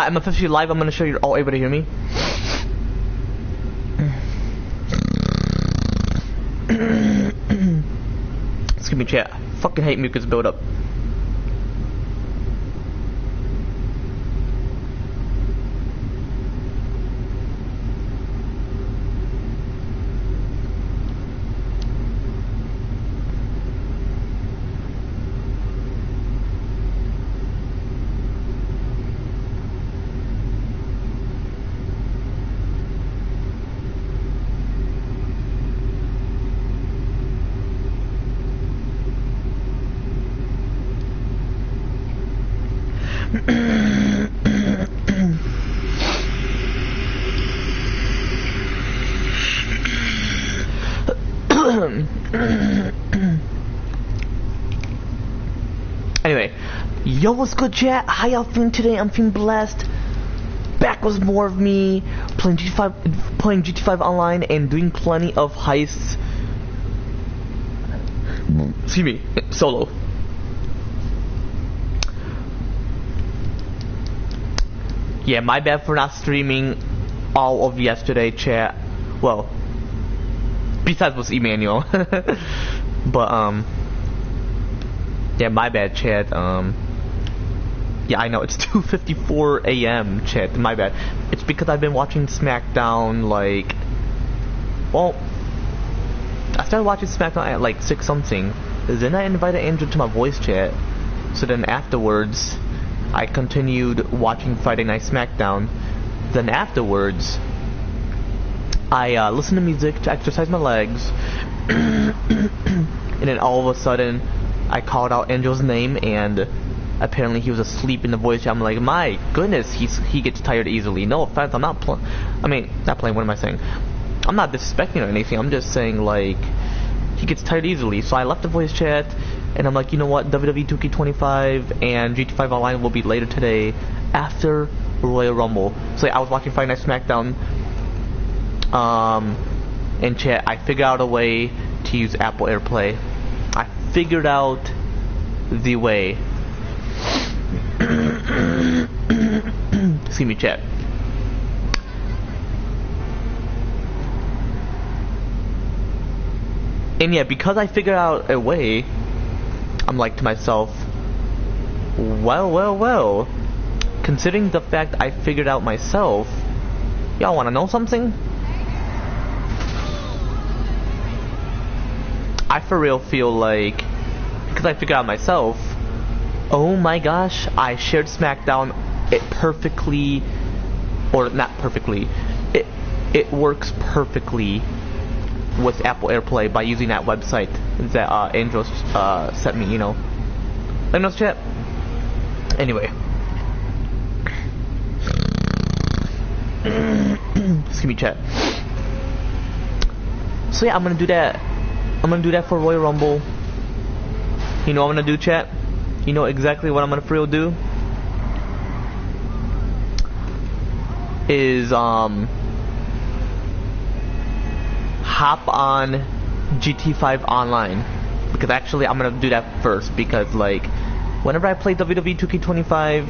I'm officially live. I'm gonna show you all able to hear me. Excuse me, chat. I fucking hate mucus buildup. Anyway, yo, what's good, chat? How y'all feeling today? I'm feeling blessed. Back with more of me playing GT5 online and doing plenty of heists. Excuse me, solo. Yeah, my bad for not streaming all of yesterday, chat. Well, besides was Emmanuel. But yeah, my bad, chat. Yeah, I know it's 2:54 a.m. chat. My bad. It's because I've been watching SmackDown. Like, well, I started watching SmackDown at like 6 something. Then I invited Andrew to my voice chat. So then afterwards, I continued watching Friday Night SmackDown. Then afterwards, I listened to music to exercise my legs. And then all of a sudden, I called out Angel's name, and apparently he was asleep in the voice chat. I'm like, my goodness, he gets tired easily. No offense, I'm not playing. Not playing. What am I saying? I'm not disrespecting or anything. I'm just saying, like, he gets tired easily. So I left the voice chat, and I'm like, you know what? WWE 2K25 and GT5 Online will be later today after Royal Rumble. So I was watching Friday Night SmackDown. In chat, I figured out a way to use Apple AirPlay. I figured out the way. Excuse me, chat. And yeah, because I figured out a way, I'm like to myself, well, considering the fact I figured out myself, y'all wanna know something? I for real feel like, because I figured out myself, oh my gosh, I shared SmackDown, it perfectly, or not perfectly, it works perfectly with Apple AirPlay by using that website that Angel sent me, you know. Let me know, chat. Anyway. Excuse me, chat. So yeah, I'm gonna do that. I'm gonna do that for Royal Rumble. You know what I'm gonna do, chat? You know exactly what I'm gonna for real do? Is hop on GT5 Online, because actually I'm gonna do that first, because like whenever I play WWE 2K25,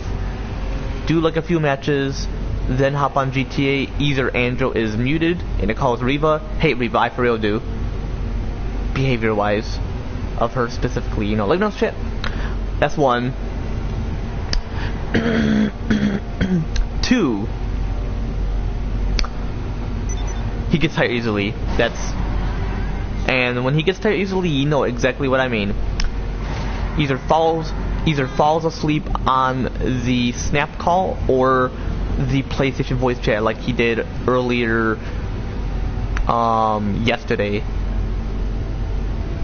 do like a few matches, then hop on GTA, either Angel is muted and it calls Reva. Hate Reva, I for real do. Behavior wise of her specifically, you know, like no shit. That's one. 2, he gets tired easily. And when he gets tired easily, you know exactly what I mean. Either falls asleep on the snap call or the PlayStation voice chat, like he did earlier, yesterday.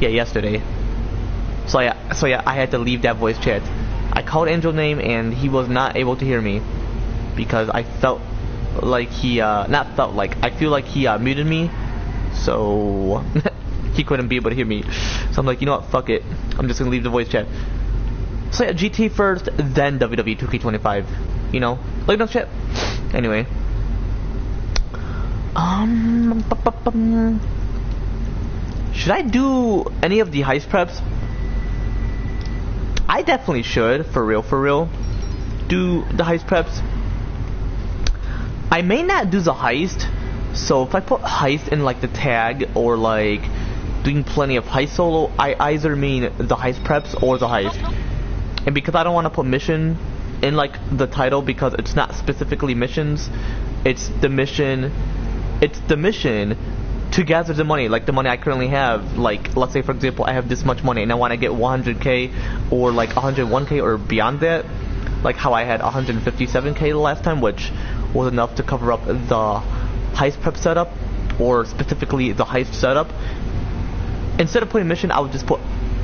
Yeah, yesterday. So yeah, I had to leave that voice chat. I called Angel's name and he was not able to hear me because I felt like he I feel like he muted me, so he couldn't be able to hear me. So I'm like, you know what, fuck it, I'm just gonna leave the voice chat. So yeah, GT first, then WWE 2K25, you know, like no shit. Anyway, should I do any of the heist preps? I definitely should, for real, do the heist preps. I may not do the heist, so if I put heist in like the tag or like doing plenty of heist solo, I either mean the heist preps or the heist. And because I don't want to put mission in like the title because it's not specifically missions, it's the mission to gather the money, like the money I currently have. Like, let's say for example I have this much money and I want to get 100k or like 101k or beyond that, like how I had 157k the last time, which was enough to cover up the heist prep setup, or specifically the heist setup. Instead of putting mission, I would just put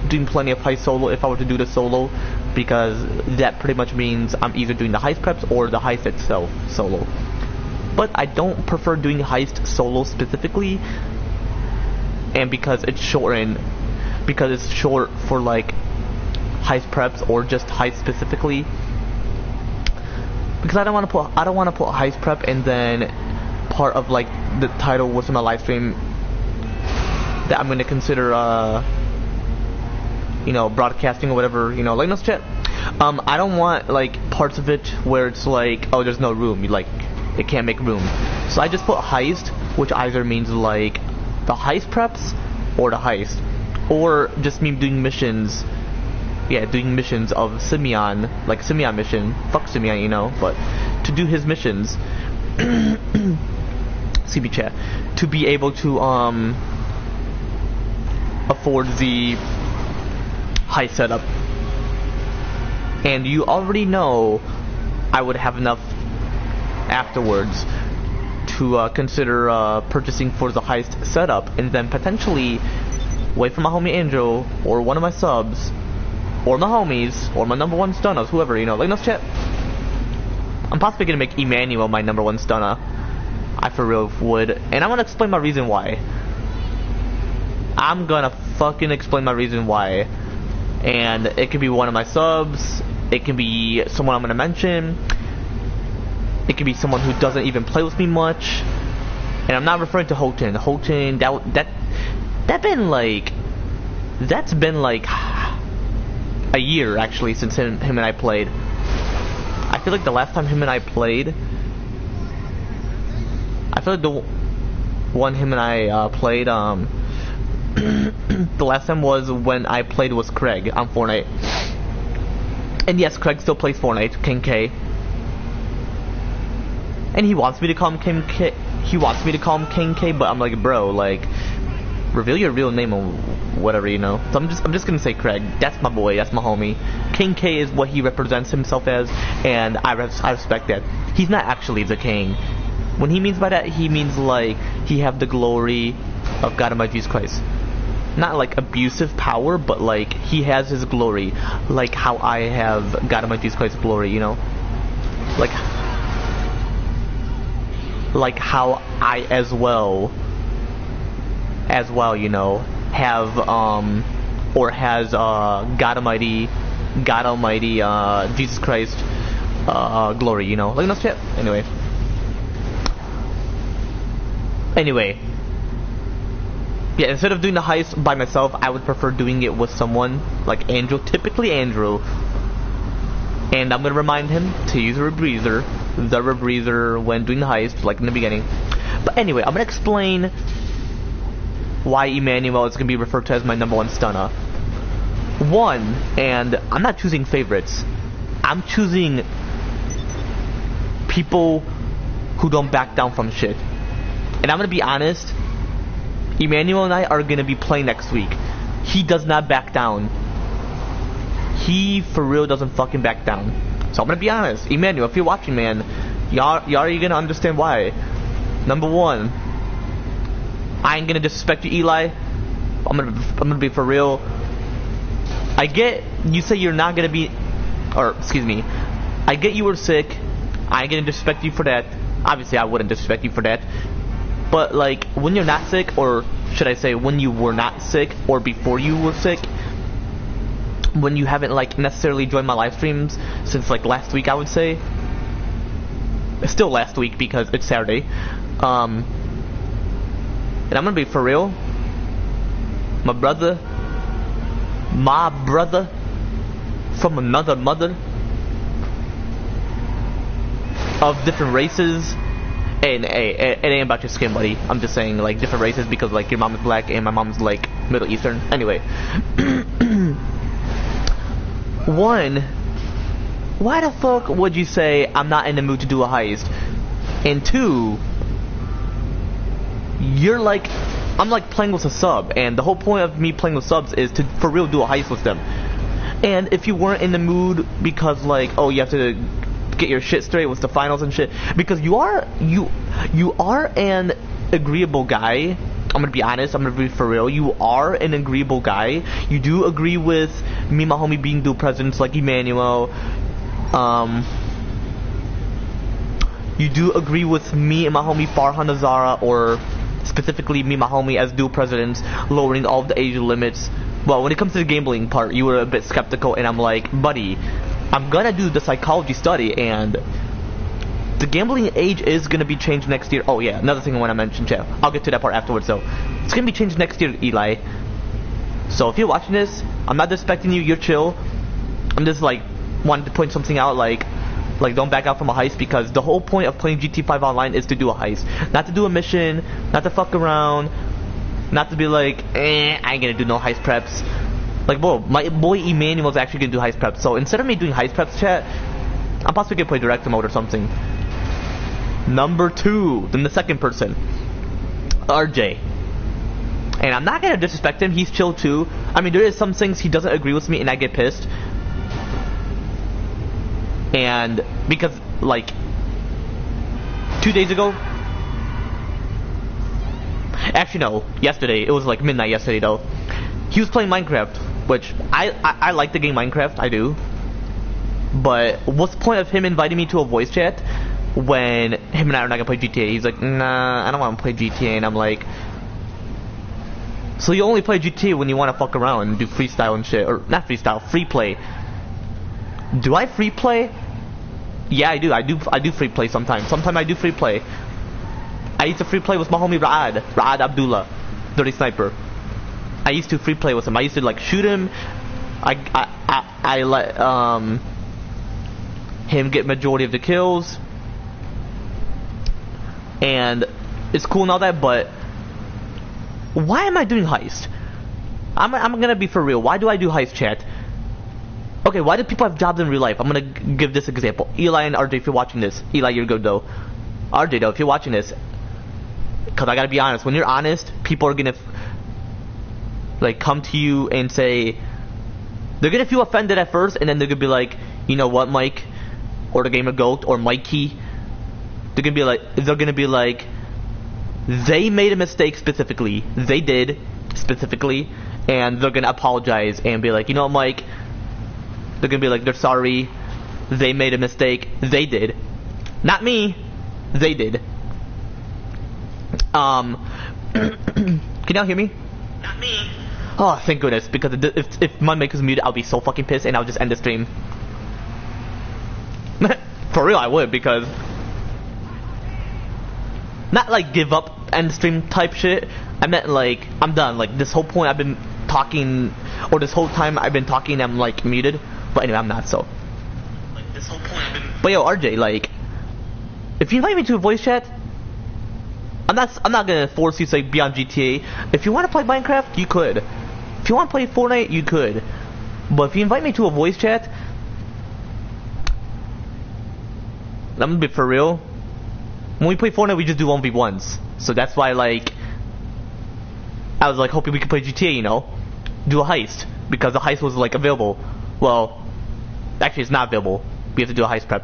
doing plenty of heist solo if I were to do the solo, because that pretty much means I'm either doing the heist preps or the heist itself solo. But I don't prefer doing heist solo specifically, and because it's short for like heist preps or just heist specifically, because I don't want to put heist prep and then part of like the title was in my live stream that I'm going to consider you know, broadcasting or whatever, you know, like, no chat. I don't want like parts of it where it's like, oh, there's no room, you like, it can't make room. So I just put heist, which either means like the heist preps or the heist, or just me doing missions. Yeah, doing missions of Simeon, like Simeon mission. Fuck Simeon, you know, but to do his missions. CB chat. To be able to afford the heist setup. And you already know I would have enough afterwards to consider purchasing for the heist setup, and then potentially wait for my homie Angel or one of my subs or my homies or my number one stunners, whoever, you know, like, no chat. I'm possibly gonna make Emmanuel my number one stunner. I for real would, and I'm gonna explain my reason why. I'm gonna fucking explain my reason why. And it could be one of my subs, it can be someone I'm gonna mention, it could be someone who doesn't even play with me much. And I'm not referring to Houghton. Houghton, that's been like a year actually since him and I played. I feel like the last time him and I played, I feel like the one him and I played, the last time was when I played with Craig on Fortnite. And yes, Craig still plays Fortnite, King K. And he wants me to call him King K. King K, but I'm like, bro, like, reveal your real name or whatever, you know. So I'm just gonna say Craig. That's my boy. That's my homie. King K is what he represents himself as, and I respect that. He's not actually the king. When he means by that, he means like he have the glory of God Almighty Jesus Christ. Not like abusive power, but like he has his glory, like how I have God Almighty Jesus Christ's glory, you know. Like how I as well, you know, have or has God Almighty Jesus Christ glory, you know. Like, no shit. Anyway, yeah, instead of doing the heist by myself, I would prefer doing it with someone like Andrew, typically Andrew. And I'm gonna remind him to use the rebreather when doing the heist, like in the beginning. But anyway, I'm gonna explain why Emmanuel is gonna be referred to as my number one stunner. One, and I'm not choosing favorites. I'm choosing people who don't back down from shit. And I'm gonna be honest, Emmanuel and I are gonna be playing next week. He does not back down. He for real doesn't fucking back down. So I'm gonna be honest, Emmanuel, if you're watching, man, y'all are gonna understand why. Number one, I ain't gonna disrespect you, Eli. I'm gonna be for real. I get you say you're not gonna be, or excuse me, I get you were sick. I ain't gonna disrespect you for that. Obviously, I wouldn't disrespect you for that. But like, when you're not sick, or should I say when you were not sick, or before you were sick, when you haven't like necessarily joined my live streams since like last week, I would say. It's still last week because it's Saturday. And I'm gonna be for real. My brother from another mother, of different races, And it ain't about your skin, buddy. I'm just saying, like, different races because, like, your mom is black and my mom's, like, Middle Eastern. Anyway. One, why the fuck would you say I'm not in the mood to do a heist? And two, you're like, I'm like playing with a sub, and the whole point of me playing with subs is to, for real, do a heist with them. And if you weren't in the mood because, like, oh, you have to get your shit straight with the finals and shit, because you are an agreeable guy. I'm gonna be honest, I'm gonna be for real. You are an agreeable guy. You do agree with me and my homie being dual presidents like Emmanuel. You do agree with me and my homie Farhan Azara, or specifically me and my homie as dual presidents, lowering all of the age limits. Well, when it comes to the gambling part, you were a bit skeptical, and I'm like, buddy, I'm gonna do the psychology study, and the gambling age is gonna be changed next year. Oh yeah, another thing I want to mention, chat. I'll get to that part afterwards, though. It's gonna be changed next year, Eli. So if you're watching this, I'm not disrespecting you. You're chill. I'm just like wanting to point something out, like don't back out from a heist, because the whole point of playing GT 5 online is to do a heist, not to do a mission, not to fuck around, not to be like, I ain't gonna do no heist preps. Like, bro, my boy Emmanuel's actually gonna do heist preps. So instead of me doing heist preps, chat, I'm possibly gonna play director mode or something. Number two, then the second person, RJ. And I'm not gonna disrespect him, he's chill too. I mean, there is some things he doesn't agree with me and I get pissed. And because, like, 2 days ago, actually no, yesterday, it was like midnight yesterday though, he was playing Minecraft, which I like the game Minecraft, I do. But what's the point of him inviting me to a voice chat when him and I are not gonna play GTA? He's like, nah, I don't want to play GTA, and I'm like, so you only play GTA when you want to fuck around and do freestyle and shit, or not freestyle, free play. Do I free play? Yeah, I do. I do free play sometimes. Sometimes I do free play. I used to free play with my homie Ra'ad Abdullah, Dirty Sniper. I used to free play with him. I used to like shoot him. I let him get majority of the kills, and it's cool and all that. But why am I doing heist? I'm gonna be for real. Why do I do heist, chat? Okay, why do people have jobs in real life? I'm gonna give this example. Eli and RJ, if you're watching this, Eli, you're good though. RJ though, if you're watching this, because I gotta be honest. When you're honest, people are gonna like come to you and say, they're gonna feel offended at first, and then they're gonna be like, you know what, Mike, or the Gamer Goat, or Mikey. They're gonna be like, they made a mistake specifically. They did specifically, and they're gonna apologize and be like, you know what, Mike. They're gonna be like, they're sorry. They made a mistake. They did, not me. They did. Can y'all hear me? Not me. Oh, thank goodness, because if my mic was muted, I'll be so fucking pissed, and I'll just end the stream. For real, I would, because not like give up, end stream type shit. I meant like, I'm done. Like, this whole point I've been talking, or this whole time I've been talking, I'm like muted. But anyway, I'm not, so. Like, this whole point I've been. But yo, RJ, like, if you invite me to a voice chat, I'm not gonna force you to be on GTA. If you want to play Minecraft, you could. If you want to play Fortnite, you could. But if you invite me to a voice chat, I'm gonna be for real. When we play Fortnite, we just do 1v1s. So that's why, like, I was like hoping we could play GTA, you know, do a heist, because the heist was like available. Well, actually, it's not available. We have to do a heist prep.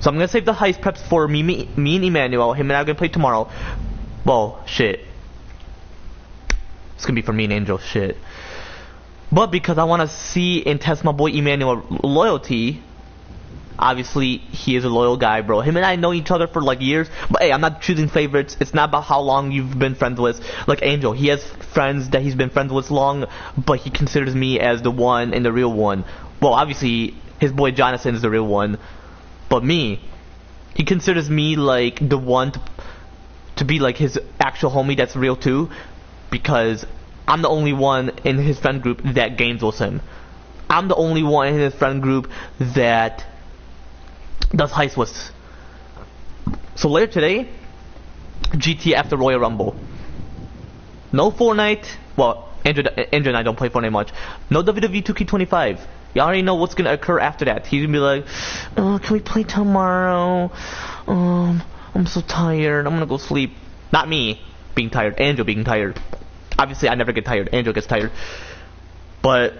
So I'm gonna save the heist preps for me and Emmanuel. Him and I are gonna play tomorrow. Well, shit. It's gonna be for me and Angel, shit. But because I want to see and test my boy Emmanuel loyalty. Obviously, he is a loyal guy, bro. Him and I know each other for like years. But hey, I'm not choosing favorites. It's not about how long you've been friends with. Like Angel, he has friends that he's been friends with long, but he considers me as the one and the real one. Well, obviously, his boy Jonathan is the real one. But me, he considers me like the one to be like his actual homie that's real too. Because I'm the only one in his friend group that games with him. I'm the only one in his friend group that does heist with. So later today, GTA after Royal Rumble. No Fortnite. Well, Andrew and I don't play Fortnite much. No WWE 2K25. You already know what's gonna occur after that. He's gonna be like, oh, can we play tomorrow? I'm so tired. I'm gonna go sleep. Not me being tired. Andrew being tired. Obviously, I never get tired. Andrew gets tired. But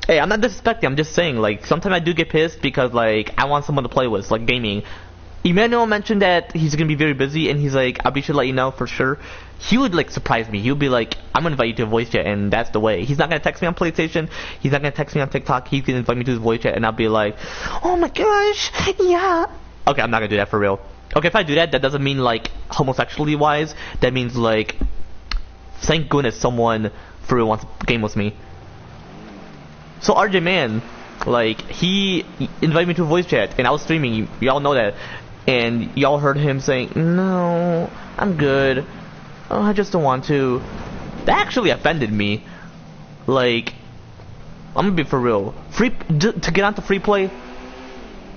hey, I'm not disrespecting. I'm just saying, like, sometimes I do get pissed because, like, I want someone to play with, like, gaming. Emmanuel mentioned that he's gonna be very busy, and he's like, I'll be sure to let you know for sure. He would, like, surprise me. He would be like, I'm gonna invite you to a voice chat, and that's the way. He's not gonna text me on PlayStation. He's not gonna text me on TikTok. He's gonna invite me to his voice chat, and I'll be like, oh my gosh, yeah. Okay, I'm not gonna do that for real. Okay, if I do that, that doesn't mean, like, homosexually wise. That means, like, thank goodness someone for real wants to game with me. So RJ man, like, he invited me to a voice chat, and I was streaming. Y'all know that. And y'all heard him saying, no, I'm good. Oh, I just don't want to. That actually offended me. Like, I'm gonna be for real. To get onto free play?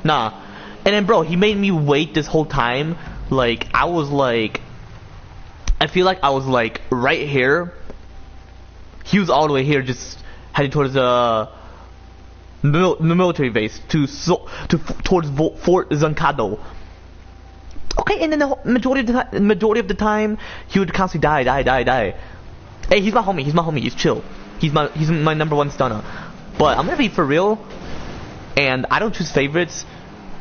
Nah. And then, bro, he made me wait this whole time. Like, I was like, I feel like I was like right here. He was all the way here, just heading towards the military base towards Fort Zancado. Okay, and then the majority of the time, he would constantly die. Hey, he's my homie. He's chill. He's my number one stunner. But I'm gonna be for real, and I don't choose favorites.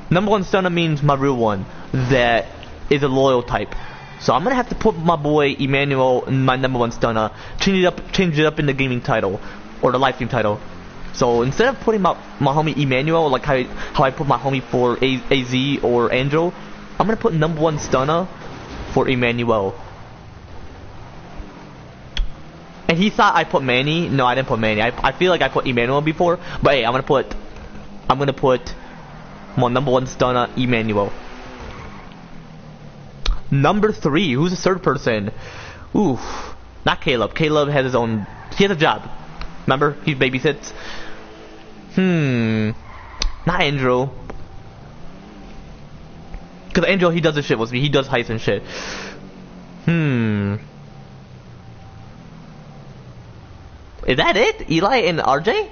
Number one stunner means my real one that is a loyal type. So I'm gonna have to put my boy Emmanuel in my number one stunner, change it up in the gaming title or the live stream title. So instead of putting my homie Emmanuel, like how I put my homie for AZ or Angel, I'm gonna put number one stunner for Emmanuel. And he thought I put Manny. No, I didn't put Manny. I feel like I put Emmanuel before, but hey, I'm gonna put my number one stunner Emmanuel. Number 3, who's the third person? Ooh, not Caleb. Caleb has his own. He has a job. Remember, he babysits. Not Andrew. Because Angel, he does the shit with me. He does heist and shit. Is that it? Eli and RJ?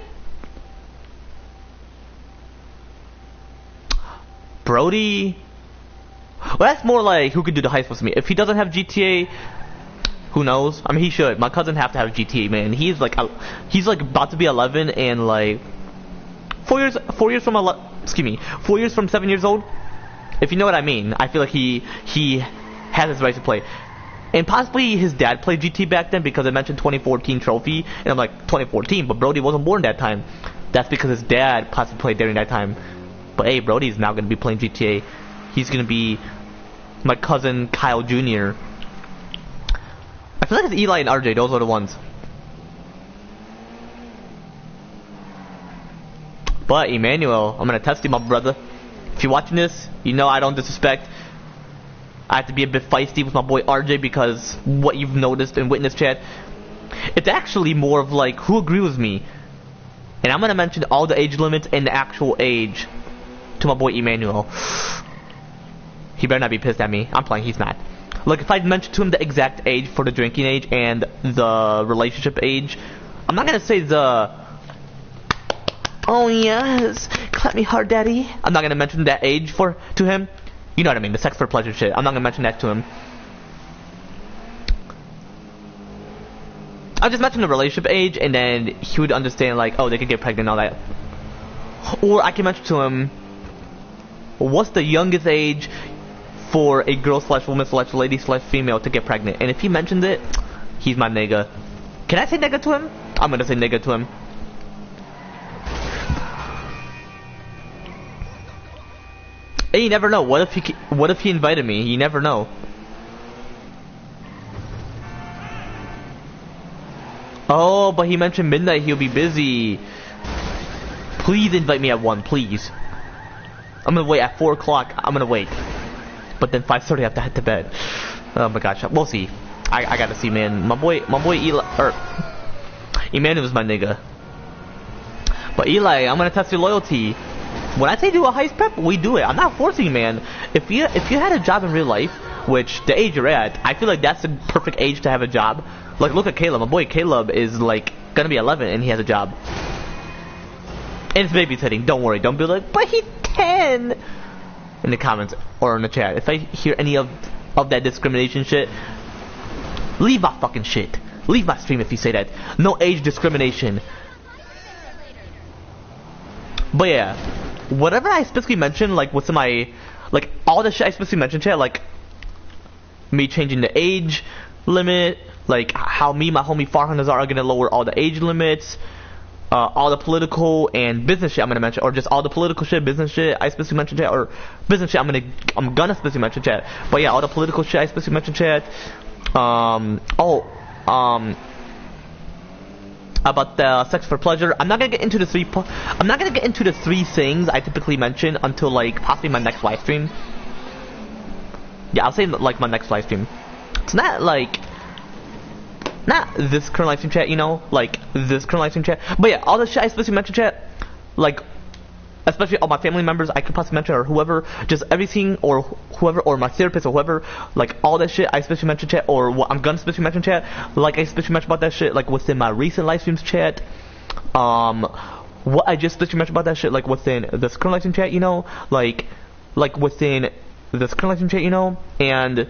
Brody? Well, that's more like who could do the heist with me. If he doesn't have GTA, who knows? I mean, he should. My cousin have to have GTA, man. He's like about to be 11 and like 4 years from 7 years old. If you know what I mean. I feel like he has his right to play. And possibly his dad played GT back then because I mentioned 2014 trophy, and I'm like 2014, but Brody wasn't born that time. That's because his dad possibly played during that time. But hey, Brody's now gonna be playing GTA. He's gonna be my cousin Kyle Jr. I feel like it's Eli and RJ. Those are the ones. But Emmanuel, I'm gonna test you, my brother. If you're watching this, you know I don't disrespect. I have to be a bit feisty with my boy RJ because what you've noticed and witnessed, chat, it's actually more of like who agrees with me. And I'm gonna mention all the age limits and the actual age to my boy Emmanuel. He better not be pissed at me. I'm playing, he's not. Look, if I mention to him the exact age for the drinking age and the relationship age, I'm not gonna say the oh yes, clap me hard daddy. I'm not gonna mention that age to him. You know what I mean, the sex for pleasure shit. I'm not gonna mention that to him. I'll just mention the relationship age and then he would understand like, oh, they could get pregnant and all that. Or I can mention to him, what's the youngest age for a girl / woman / lady / female to get pregnant? And if he mentions it, he's my nigga. Can I say nigga to him? I'm gonna say nigga to him. Hey, you never know. What if he invited me? You never know. Oh, but he mentioned midnight. He'll be busy. Please invite me at 1, please. I'm gonna wait at 4 o'clock. I'm gonna wait. But then 5:30 I have to head to bed. Oh my gosh, we'll see. I gotta see, man. My boy Emmanuel's my nigga. But Eli, I'm gonna test your loyalty. When I say do a heist prep, we do it. I'm not forcing you, man. If you had a job in real life, which the age you're at, I feel like that's the perfect age to have a job. Like, look at Caleb. My boy Caleb is like gonna be 11 and he has a job. And it's babysitting. Don't worry. Don't be like, but he's 10. In the comments or in the chat, if I hear any of that discrimination shit, leave my fucking shit. Leave my stream if you say that. No age discrimination. But yeah, whatever I specifically mentioned, like what's in my, like all the shit I specifically mentioned, chat, like me changing the age limit, like how me and my homie Farhan are gonna lower all the age limits, all the political and business shit I'm gonna mention, or just all the political shit, business shit I specifically mentioned, chat, or business shit I'm gonna specifically mention, chat. But yeah, all the political shit I specifically mentioned, chat. About the sex for pleasure, I'm not gonna get into the three things I typically mention until like possibly my next live stream. Yeah, I'll say like my next live stream. It's not like this current live stream, chat, you know, like this current live stream, chat. But yeah, all the shit I specifically mentioned, chat, like especially all my family members I could possibly mention, or whoever, just everything, or whoever, or my therapist or whoever, like all that shit I specifically mentioned, chat, or what I'm gonna specifically mention, chat, like I specifically mentioned about that shit, like within my recent live streams, chat, what I just specifically mentioned about that shit, like within this current live stream, chat, you know, like within this current live stream, chat, you know, and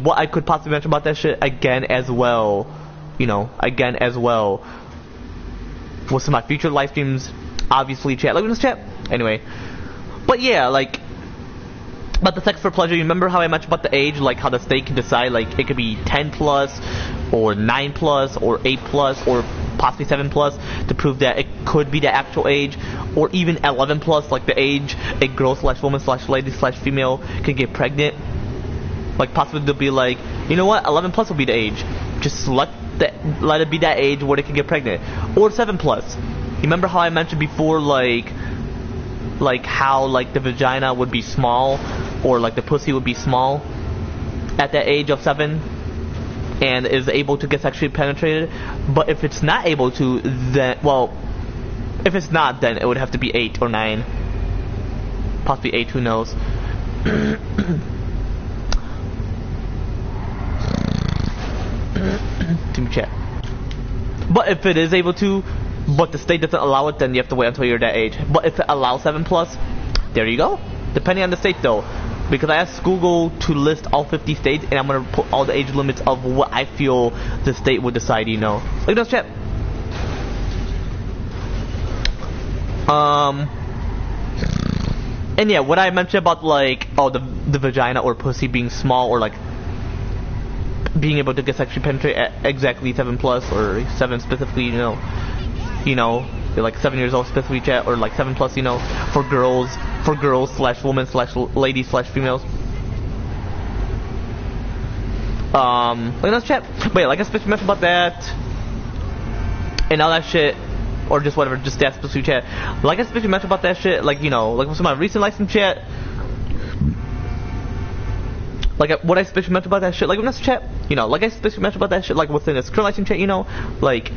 what I could possibly mention about that shit again as well, you know, again as well, within my future live streams. Obviously, chat, like in this chat. Anyway, but yeah, like about the sex for pleasure. You remember how I mentioned about the age, like how the state can decide, like it could be 10 plus, or 9 plus, or 8 plus, or possibly 7 plus to prove that it could be the actual age, or even 11 plus, like the age a girl / woman / lady / female can get pregnant. Like possibly they'll be like, you know what, 11 plus will be the age. Just let it be that age where they can get pregnant, or 7 plus. You remember how I mentioned before, like how like the vagina would be small, or like the pussy would be small at that age of 7, and is able to get sexually penetrated. But if it's not able to, then, well, if it's not, then it would have to be 8 or 9, possibly 8. Who knows? Team chat. But if it is able to, but the state doesn't allow it, then you have to wait until you're that age. But if it allows 7 plus, there you go. Depending on the state though, because I asked Google to list all 50 states, and I'm gonna put all the age limits of what I feel the state would decide. You know, look at those chat. And yeah, what I mentioned about like, oh, the vagina or pussy being small, or like being able to get sexually penetrate at exactly 7 plus, or 7 specifically, you know, you're like 7 years old specifically, chat, or like 7 plus, you know, for girls / women / ladies / females. Look at those chat. But yeah, like I specifically mentioned about that, and all that shit, or just whatever, just that specific chat. Like I specifically mentioned about that shit, like, you know, like with my recent license chat. Like what I specifically mentioned about that shit, like in this chat, you know, like I specifically mentioned about that shit, like within this current license chat, you know, like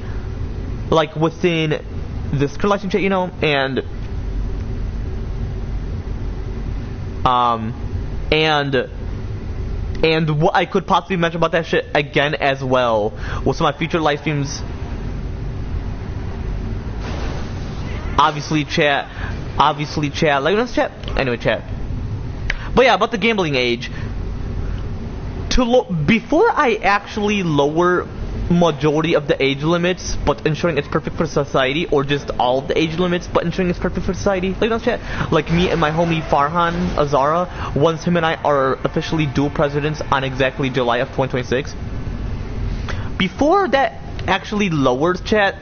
within this current license chat, you know, and what I could possibly mention about that shit again as well with some of my future live streams. Obviously, chat, like in this chat. Anyway, chat. But yeah, about the gambling age. Before I actually lower majority of the age limits, but ensuring it's perfect for society, or just all of the age limits, but ensuring it's perfect for society, like that chat. Like me and my homie Farhan Azara, once him and I are officially dual presidents on exactly July of 2026. Before that actually lowers, chat.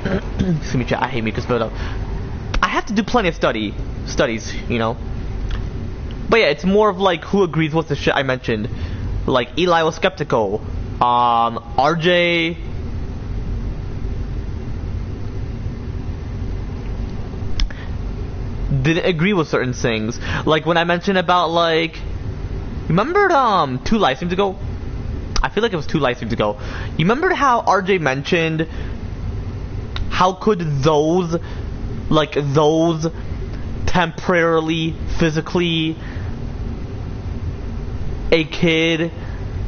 Excuse me, chat. I hate mucus buildup. I have to do plenty of studies, you know. But yeah, it's more of like who agrees with the shit I mentioned. Like Eli was skeptical. RJ didn't agree with certain things. Like when I mentioned about, like, remember 2 live streams ago? I feel like it was 2 live streams ago. You remember how RJ mentioned how could those temporarily, physically a kid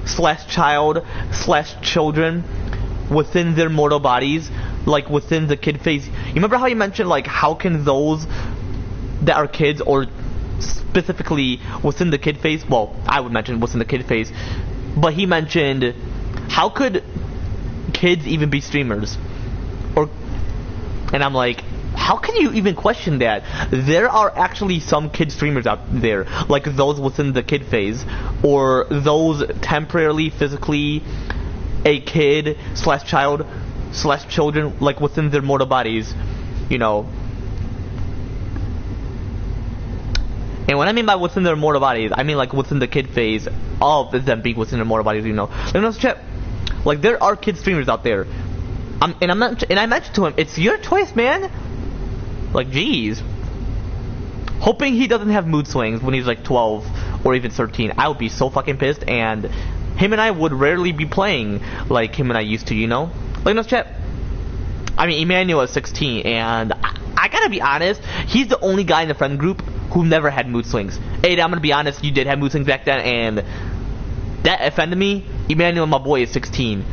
slash child slash children within their mortal bodies, like within the kid phase. You remember how you mentioned like how can those that are kids, or specifically within the kid phase, well, I would mention within the kid phase, but he mentioned how could kids even be streamers? And I'm like, how can you even question that? There are actually some kid streamers out there, like those within the kid phase, or those temporarily, physically a kid slash child slash children, like within their mortal bodies, you know. And what I mean by within their mortal bodies, I mean like within the kid phase, all of them being within their mortal bodies, you know. Like there are kid streamers out there. And I mentioned to him, it's your choice, man. Like, jeez. Hoping he doesn't have mood swings when he's like 12 or even 13. I would be so fucking pissed, and him and I would rarely be playing like him and I used to, you know? Like, no chat. I mean, Emmanuel is 16, and I gotta be honest, he's the only guy in the friend group who never had mood swings. Hey, I'm gonna be honest, you did have mood swings back then, and that offended me. Emmanuel, my boy, is 16.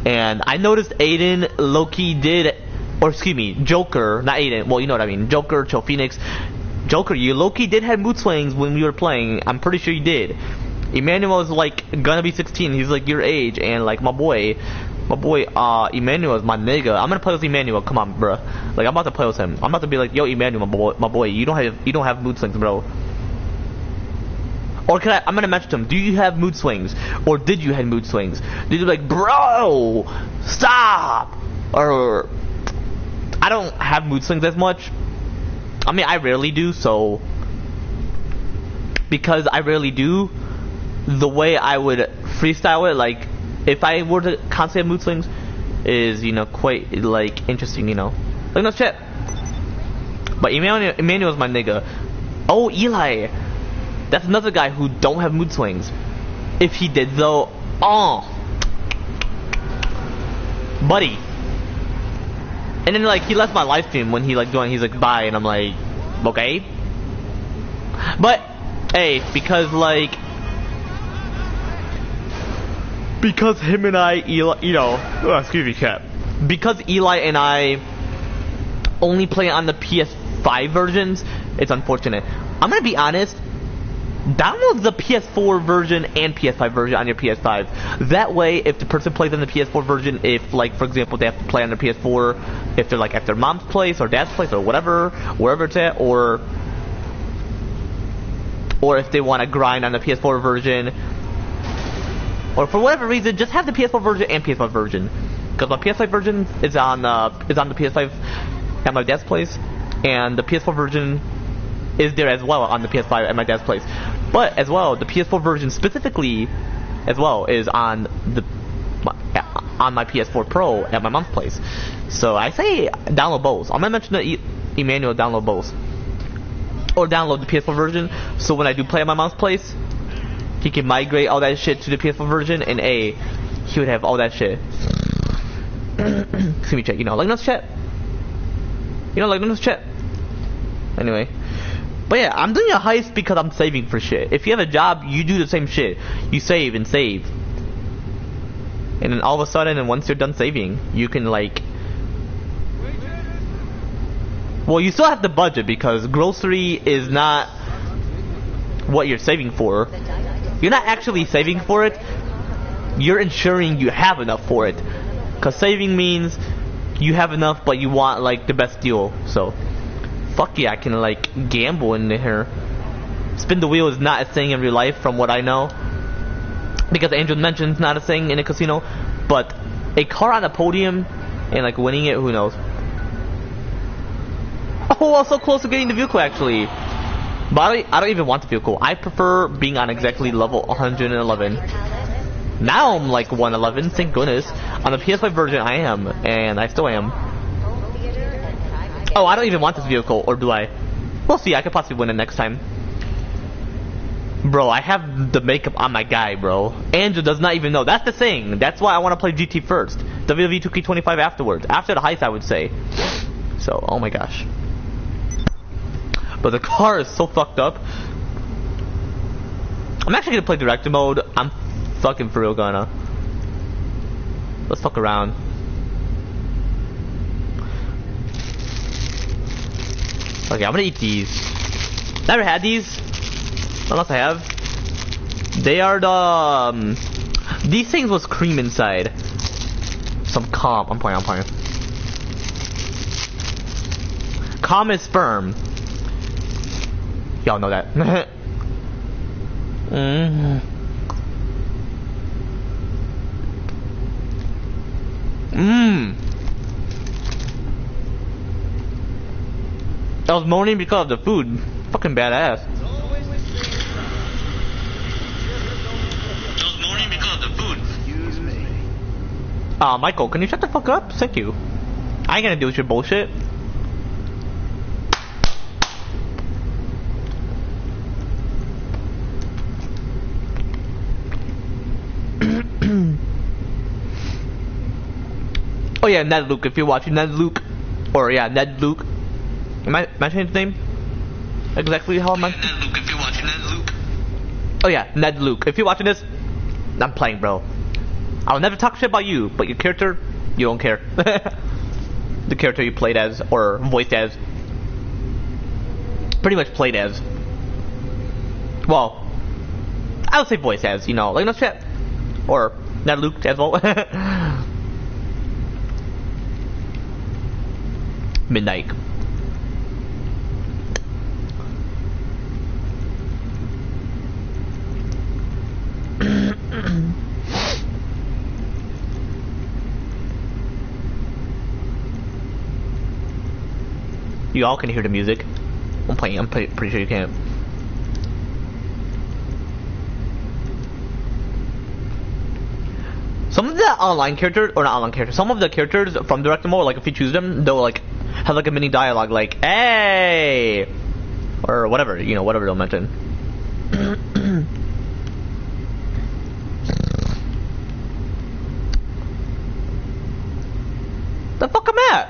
And I noticed Aiden, Loki did, or excuse me, Joker, not Aiden, well, you know what I mean, Joker, Cho Phoenix. Joker, you Loki did have mood swings when we were playing. I'm pretty sure you did. Emmanuel is like gonna be 16. He's like your age, and like my boy, Emmanuel is my nigga. I'm gonna play with Emmanuel. Come on, bro. Like I'm about to play with him. I'm about to be like, yo, Emmanuel, my boy, you don't have mood swings, bro. Or I'm gonna mention to him, do you have mood swings? Or did you have mood swings? Did you be like, bro, stop? Or I don't have mood swings as much. I mean, I rarely do, so because I rarely do, the way I would freestyle it, like if I were to constantly have mood swings, is, you know, quite like interesting, you know. Like no shit. But Emmanuel's my nigga. Oh, Eli. That's another guy who don't have mood swings. If he did though, buddy. And then like he left my live stream when he's like bye, and I'm like, okay. But hey, because him and I, Eli, you know, excuse me, cat. Because Eli and I only play on the PS5 versions, it's unfortunate. I'm gonna be honest. Download the PS4 version and PS5 version on your PS5. That way, if the person plays on the PS4 version, if, like, for example, they have to play on their PS4, if they're, like, at their mom's place or dad's place or whatever, wherever it's at, or if they want to grind on the PS4 version, or for whatever reason, just have the PS4 version and PS5 version. Because my PS5 version is on the PS5 at my dad's place, and the PS4 version is there as well on the PS5 at my dad's place. But as well, the PS4 version specifically as well is on my PS4 Pro at my mom's place. So I say download both. I'm gonna mention that Emmanuel download both, or download the PS4 version. So when I do play at my mom's place, he can migrate all that shit to the PS4 version, and he would have all that shit. Excuse me, chat. You know, like no chat. You know, like no chat. Anyway. But yeah, I'm doing a heist because I'm saving for shit. If you have a job, you do the same shit. You save and save. And then all of a sudden, and once you're done saving, you can like... Well, you still have to budget because grocery is not what you're saving for. You're not actually saving for it. You're ensuring you have enough for it. Because saving means you have enough, but you want like the best deal. So... Fuck yeah, I can like gamble in here. Spin the wheel is not a thing in real life from what I know. Because Angel mentioned it's not a thing in a casino. But a car on a podium and like winning it, who knows. Oh, I was so close to getting the vehicle actually. But I don't even want the vehicle. I prefer being on exactly level 111. Now I'm like 111, thank goodness. On the PS5 version I am, and I still am. Oh, I don't even want this vehicle, or do I? We'll see, I could possibly win it next time. Bro, I have the makeup on my guy, bro. Angel does not even know. That's the thing. That's why I want to play GT first. WWE 2K25 afterwards. After the heist, I would say. So, oh my gosh. But the car is so fucked up. I'm actually gonna play director mode. I'm fucking for real gonna. Let's fuck around. Okay, I'm gonna eat these. Never had these. Unless I have. They are the these things was cream inside. Some calm. I'm playing. Calm is firm. Y'all know that. I was moaning because of the food. Fucking badass. Michael, can you shut the fuck up? Thank you. I ain't gonna deal with your bullshit. Oh yeah, Ned Luke, if you're watching Ned Luke. Or yeah, Ned Luke. Am I mentioning his name? Exactly how am I? Ned Luke, if you're watching Ned Luke. Oh yeah, Ned Luke. If you're watching this, I'm playing, bro. I'll never talk shit about you, but your character, you don't care. The character you played as, or voiced as. Pretty much played as. Well, I would say voiced as, you know, like no shit. Or Ned Luke as well. Midnight. You all can hear the music. I'm pretty sure you can't. Some of the online characters, or not online characters, some of the characters from Direct Mode, like if you choose them, they'll like have like a mini dialogue like, hey! Or whatever, you know, whatever they'll mention. The fuck am at?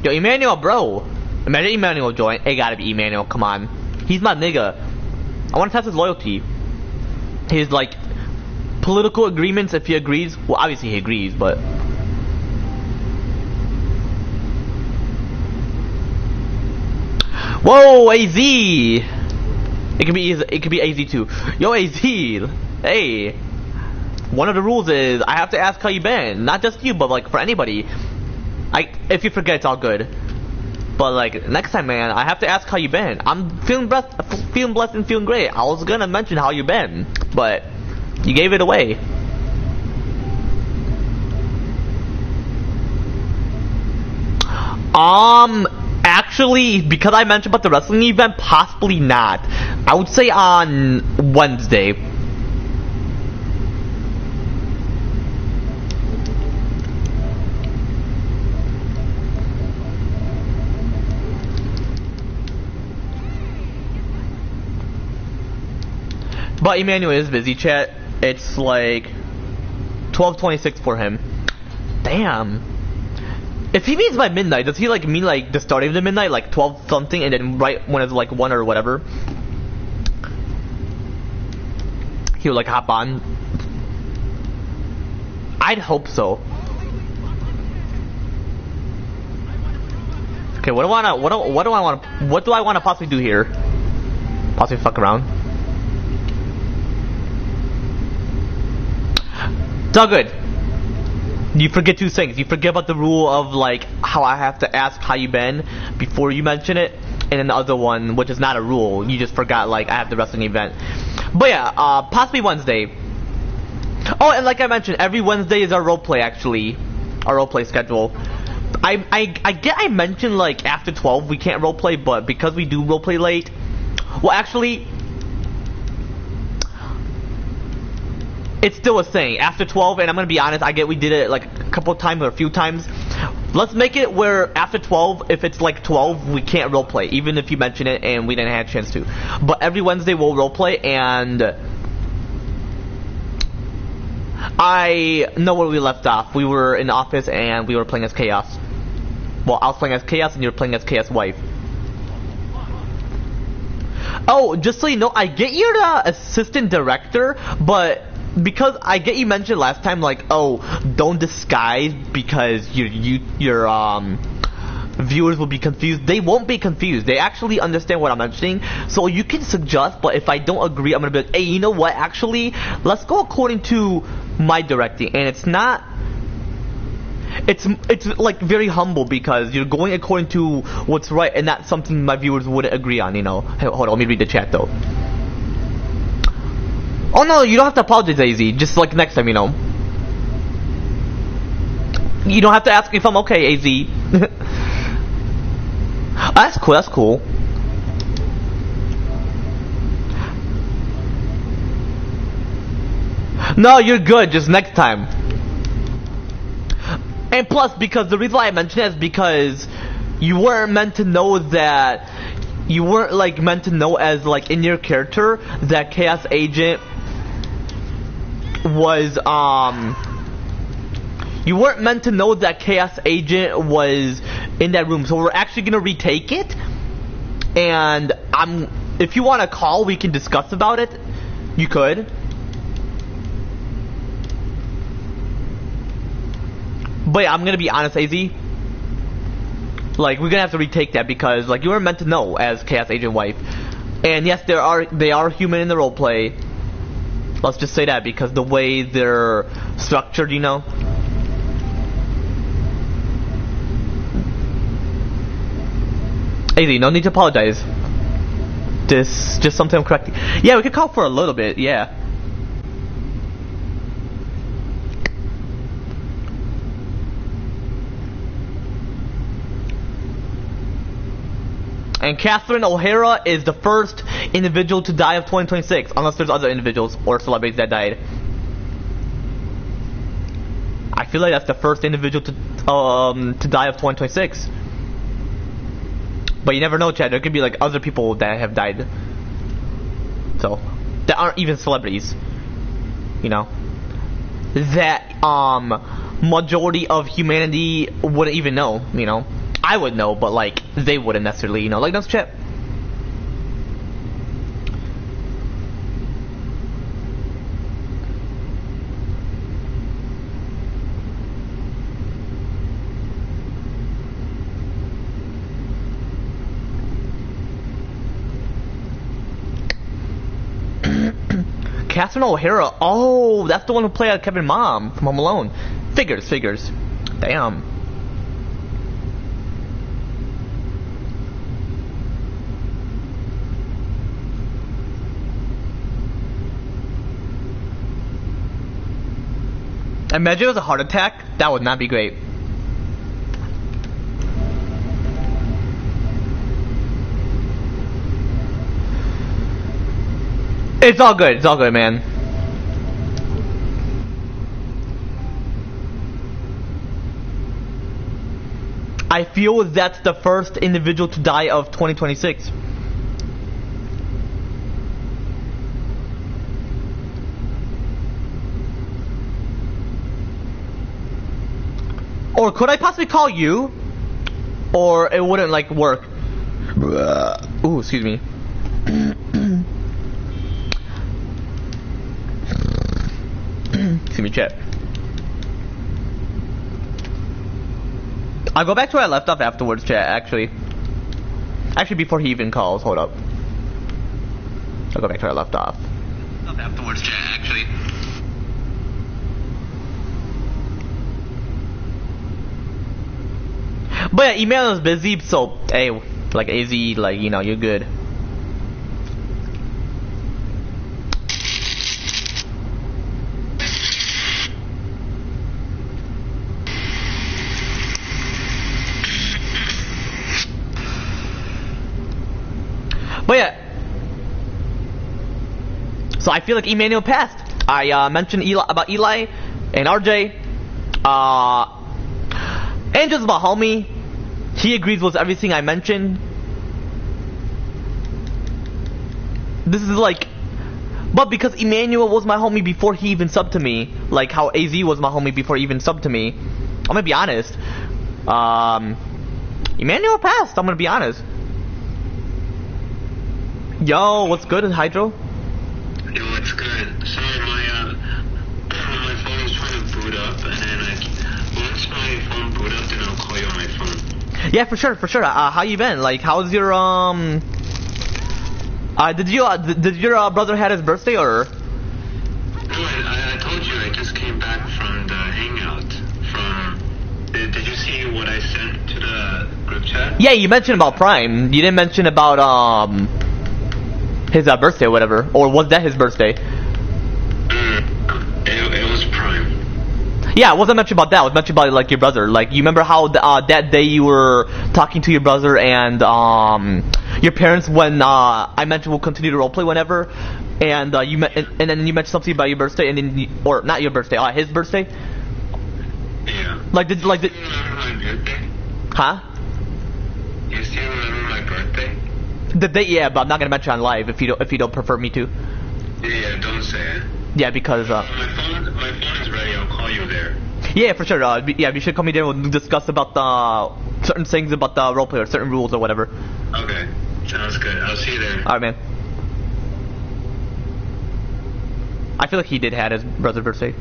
Yo, Emmanuel, bro. Imagine Emmanuel join. It gotta be Emmanuel, come on. He's my nigga. I wanna test his loyalty. His, like, political agreements, if he agrees. Well, obviously he agrees, but... Whoa, AZ! It could be AZ too. Yo, AZ! Hey! One of the rules is, I have to ask how you been. Not just you, but, like, for anybody. If you forget, it's all good. But like next time, man, I have to ask how you been. I'm feeling blessed and feeling great. I was gonna mention how you been, but you gave it away. Actually, because I mentioned about the wrestling event, possibly not. I would say on Wednesday. But Emmanuel is busy, chat. It's like 12:26 for him. Damn. If he means by midnight, does he like mean like the starting of the midnight, like 12 something, and then right when it's like 1 or whatever, he would like hop on? I'd hope so. Okay, what do I want to possibly do here? Possibly fuck around. It's all good. You forget two things. You forget about the rule of like how I have to ask how you been before you mention it, and then the other one, which is not a rule, you just forgot like I have the wrestling event. But yeah, possibly Wednesday. Oh, and like I mentioned, every Wednesday is our roleplay actually, our roleplay schedule. I mentioned like after 12 we can't roleplay, but because we do roleplay late, well actually. It's still a thing. After 12, and I'm gonna be honest, we did it like a couple of times or a few times. Let's make it where after 12, if it's like 12, we can't roleplay, even if you mention it and we didn't have a chance to. But every Wednesday we'll roleplay, and I know where we left off. We were in the office and we were playing as Chaos. Well, I was playing as Chaos and you were playing as Chaos' wife. Oh, just so you know, I get you're the assistant director, but because I get you mentioned last time, like, oh, don't disguise because your viewers will be confused. They won't be confused. They actually understand what I'm mentioning. So you can suggest, but if I don't agree, I'm gonna be like, hey, you know what? Actually, let's go according to my directing, and it's not. It's like very humble because you're going according to what's right, and that's something my viewers wouldn't agree on. You know. Hey, hold on, let me read the chat though. Oh no, you don't have to apologize, AZ. Just like next time, you know. You don't have to ask me if I'm okay, AZ. That's cool. That's cool. No, you're good. Just next time. And plus, because the reason why I mentioned it is because you weren't meant to know that. You weren't like meant to know as like in your character that Chaos Agent was you weren't meant to know that Chaos Agent was in that room. So we're actually gonna retake it, and if you want to call, we can discuss about it. You could. But yeah, I'm gonna be honest, AZ. Like, we're gonna have to retake that because like you weren't meant to know as Chaos Agent wife. And yes, they are human in the roleplay. Let's just say that because the way they're structured, you know. AZ, no need to apologize. This just something I'm correcting. Yeah, we could call for a little bit, yeah. And Catherine O'Hara is the first individual to die of 2026, unless there's other individuals or celebrities that died. I feel like that's the first individual to die of 2026. But you never know, Chad. There could be like other people that have died. So that aren't even celebrities. You know. That majority of humanity wouldn't even know, you know. I would know, but like they wouldn't necessarily, you know. Like, that's Chad. Catherine O'Hara. Oh, that's the one who played Kevin's mom from Home Alone. Figures. Damn. Imagine it was a heart attack. That would not be great. It's all good, man. I feel that's the first individual to die of 2026. Or could I possibly call you? Or it wouldn't like work. Ooh, excuse me. Excuse me, chat. I'll go back to where I left off afterwards, chat, actually. Actually, before he even calls, hold up. I'll go back to where I left off. Afterwards, chat, actually. But yeah, email is busy, so hey, like AZ, like, you know, you're good. But yeah, so I feel like Emmanuel passed. I mentioned about Eli and RJ. Angel's my homie. He agrees with everything I mentioned. This is like, but because Emmanuel was my homie before he even subbed to me, like how AZ was my homie before he even subbed to me, I'm gonna be honest. Emmanuel passed. I'm gonna be honest. Yo, what's good, Hydro? Yo, what's good? Sorry, my phone is trying to boot up, and then once my phone boot up, then I'll call you on my phone. Yeah, for sure. How you been? Like, how's your did your brother had his birthday or? No, I told you I just came back from the hangout. Did you see what I sent to the group chat? Yeah, you mentioned about Prime. You didn't mention about his birthday or whatever. Or was that his birthday? It was Prime. Yeah, it wasn't mentioned about that. It was mentioned about like your brother. Like, you remember how that day you were talking to your brother and your parents when I mentioned we'll continue to roleplay whenever, and and then you mentioned something about your birthday, and then or not your birthday, his birthday. Yeah. Like did you remember my birthday? Huh? You still remember my birthday? The date, yeah, but I'm not gonna mention on live if you don't prefer me to. Yeah, don't say it. Yeah, because my phone is ready. I'll call you there. Yeah, for sure. Yeah, you should call me there. We'll discuss about the certain things about the roleplay or certain rules or whatever. Okay, sounds good. I'll see you there. Alright, man. I feel like he did have his brother's birthday.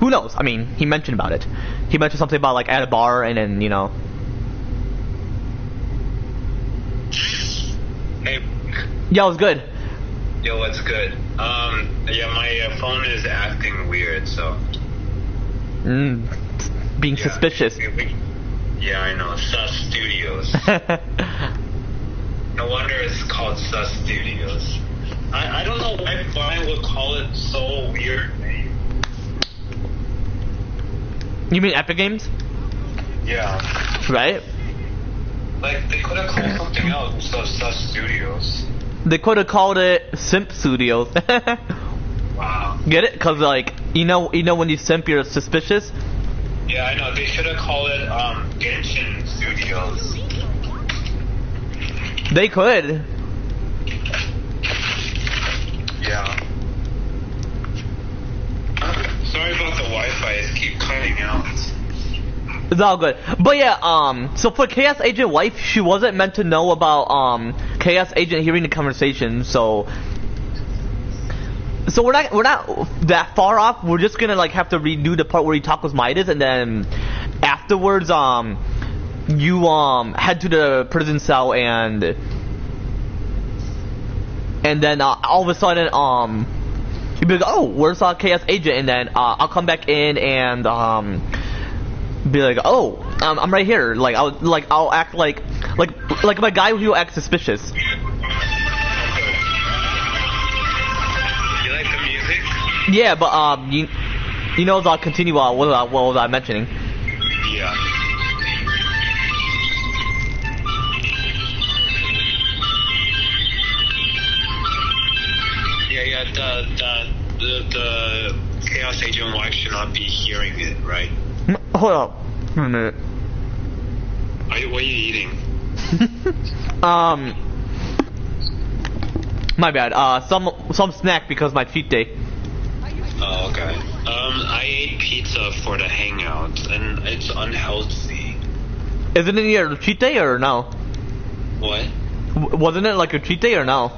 Who knows? I mean, he mentioned about it. He mentioned something about like at a bar and then, you know. Hey. Yeah, it was good. Yo, what's good? Yeah, my phone is acting weird, so. Being suspicious. Yeah, I know. Sus Studios. No wonder it's called Sus Studios. I don't know why Brian would call it so weird name. You mean Epic Games? Yeah. Right? Like, they could have called something else instead of Sus Studios. They could have called it Simp Studios. Wow. Get it? Cause like, you know when you simp, you're suspicious. Yeah, I know. They should have called it Genshin Studios. They could. Yeah. Sorry about the Wi-Fi. It keep cutting out. It's all good. But yeah, so for Chaos Agent Wife, she wasn't meant to know about Chaos Agent hearing the conversation, so we're not that far off. We're just gonna like have to redo the part where he talked with Midas, and then afterwards you head to the prison cell and then all of a sudden you'll be like, oh, where's Chaos Agent? And then I'll come back in and be like, oh, I'm right here. Like I'll act like my guy who acts suspicious. Yeah, but you know, I'll continue. What was I mentioning? Yeah. Yeah. The Chaos Agent wife should not be hearing it, right? Hold up, a minute. What are you eating? My bad. Some snack because my cheat day. Oh, okay. I ate pizza for the hangout, and it's unhealthy. Isn't it your cheat day or no? What? Wasn't it like a cheat day or no?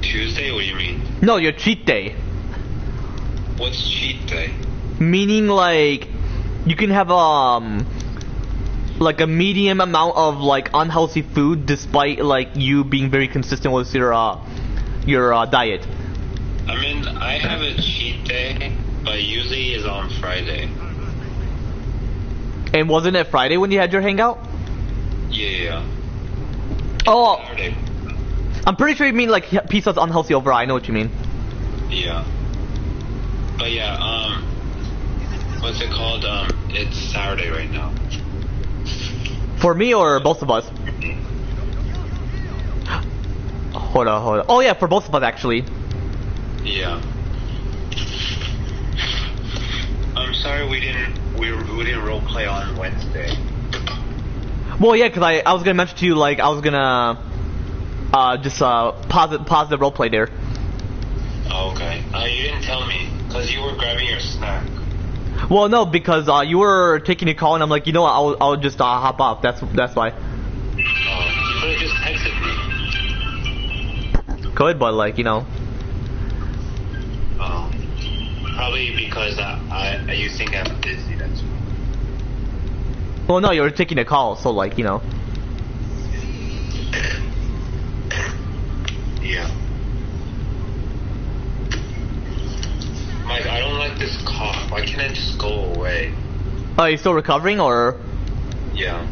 Tuesday? What do you mean? No, your cheat day. What's cheat day? Meaning like you can have like a medium amount of like unhealthy food despite like you being very consistent with your diet. I mean, I have a cheat day, but usually it's on Friday. And wasn't it Friday when you had your hangout? Yeah. Oh, Saturday. I'm pretty sure you mean like pizza's unhealthy overall. I know what you mean. Yeah. But yeah, what's it called? It's Saturday right now. For me or both of us? Hold on. Oh yeah, for both of us actually. Yeah. I'm sorry we didn't roleplay on Wednesday. Well, yeah, because I was gonna mention to you like I was gonna just pause the roleplay there. Oh, okay. You didn't tell me because you were grabbing your snack. Well, no, because you were taking a call and I'm like, you know what, I'll just hop off. That's why. Oh. could have just texted me. Could, but like, you know. Oh. Probably because you think I'm busy, that's why. Well, no, you were taking a call, so like, you know. Yeah. Mike, I don't like this cough. Why can't I just go away? Oh, you still recovering, or? Yeah.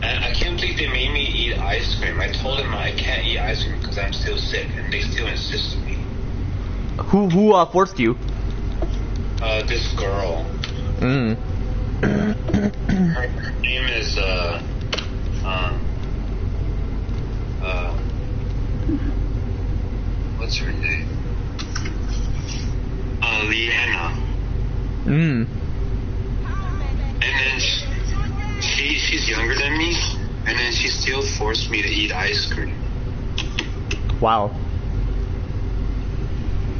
And I can't believe they made me eat ice cream. I told them I can't eat ice cream because I'm still sick, and they still insist on me. Who forced you? This girl. Mm. Her name is, what's her name? Leanna. Mm. And then she's younger than me, and then she still forced me to eat ice cream. Wow.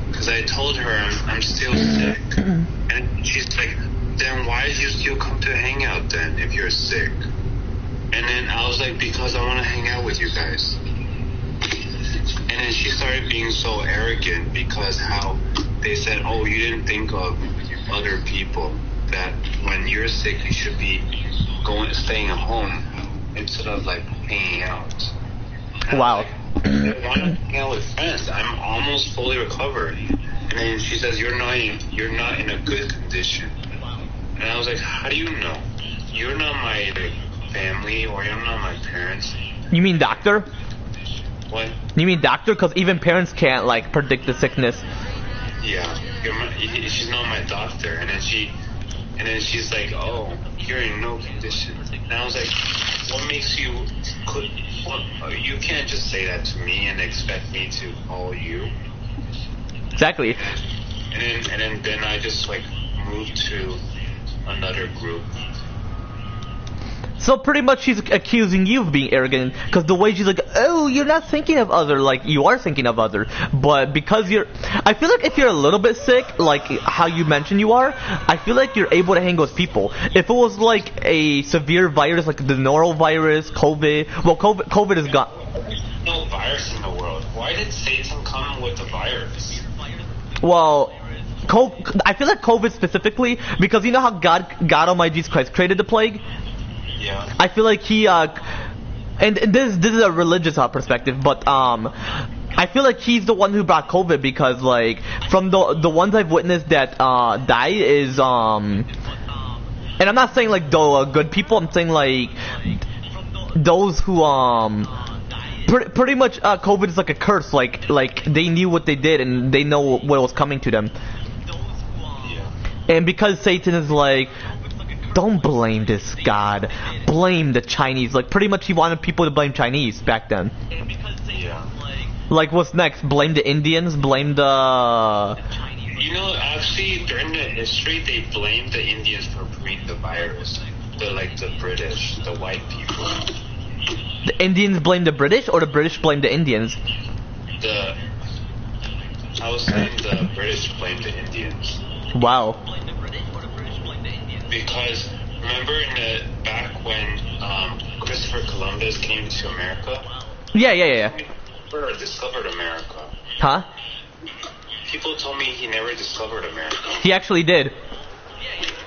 Because I told her I'm still sick. And she's like, then why did you still come to hang out then if you're sick? And then I was like, because I want to hang out with you guys. And then she started being so arrogant because how they said, oh, you didn't think of other people, that when you're sick you should be staying at home instead of like hanging out. And Wow. I want to hang out with friends. I'm almost fully recovered. And then she says, you're not in a good condition. And I was like, how do you know? You're not my family, or you're not my parents. You mean doctor? What? You mean doctor? Because even parents can't like predict the sickness. Yeah, she's not my doctor. And then she's like, oh, you're in no condition. And I was like, what makes you? You can't just say that to me and expect me to call you. Exactly. And then I just like moved to another group. So pretty much she's accusing you of being arrogant, because the way she's like, oh, you're not thinking of other, like you are thinking of other, but because I feel like if you're a little bit sick, like how you mentioned you are, I feel like you're able to hang with people. If it was like a severe virus, like the norovirus, COVID, well, COVID is gone. No virus in the world. Why did Satan come with the virus? Well, I feel like COVID specifically, because you know how God Almighty Jesus Christ created the plague? Yeah. I feel like he, and this is a religious perspective, but I feel like he's the one who brought COVID, because like from the ones I've witnessed that died is and I'm not saying like the good people, I'm saying like those who pretty much COVID is like a curse, like they knew what they did and they know what was coming to them. Yeah. And because Satan is like, don't blame this God, blame the Chinese. Like pretty much he wanted people to blame Chinese back then. Yeah. Like what's next? Blame the Indians? Blame the... You know, actually during the history they blamed the Indians for bringing the virus. The British, the white people. The Indians blame the British, or the British blame the Indians? I was saying the British blamed the Indians. Wow. Because remember back when Christopher Columbus came to America? Yeah. Never discovered America. Huh? People told me he never discovered America. He actually did.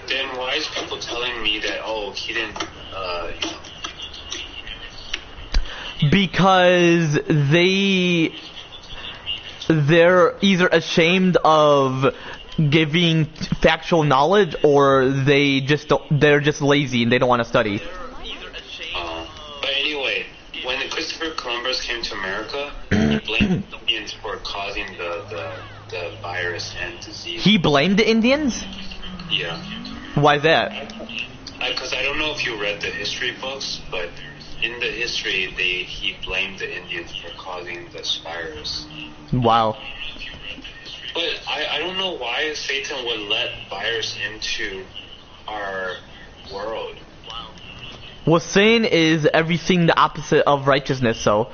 Then why is people telling me that, oh, he didn't, Because they're either ashamed of giving factual knowledge, or they're just lazy and they don't want to study. But anyway, when Christopher Columbus came to America, he blamed the Indians for causing the virus and disease. He blamed the Indians? Yeah. Why that? Because I don't know if you read the history books, but in the history, he blamed the Indians for causing this virus. Wow. But I don't know why Satan would let virus into our world. Well, sin is everything the opposite of righteousness, so...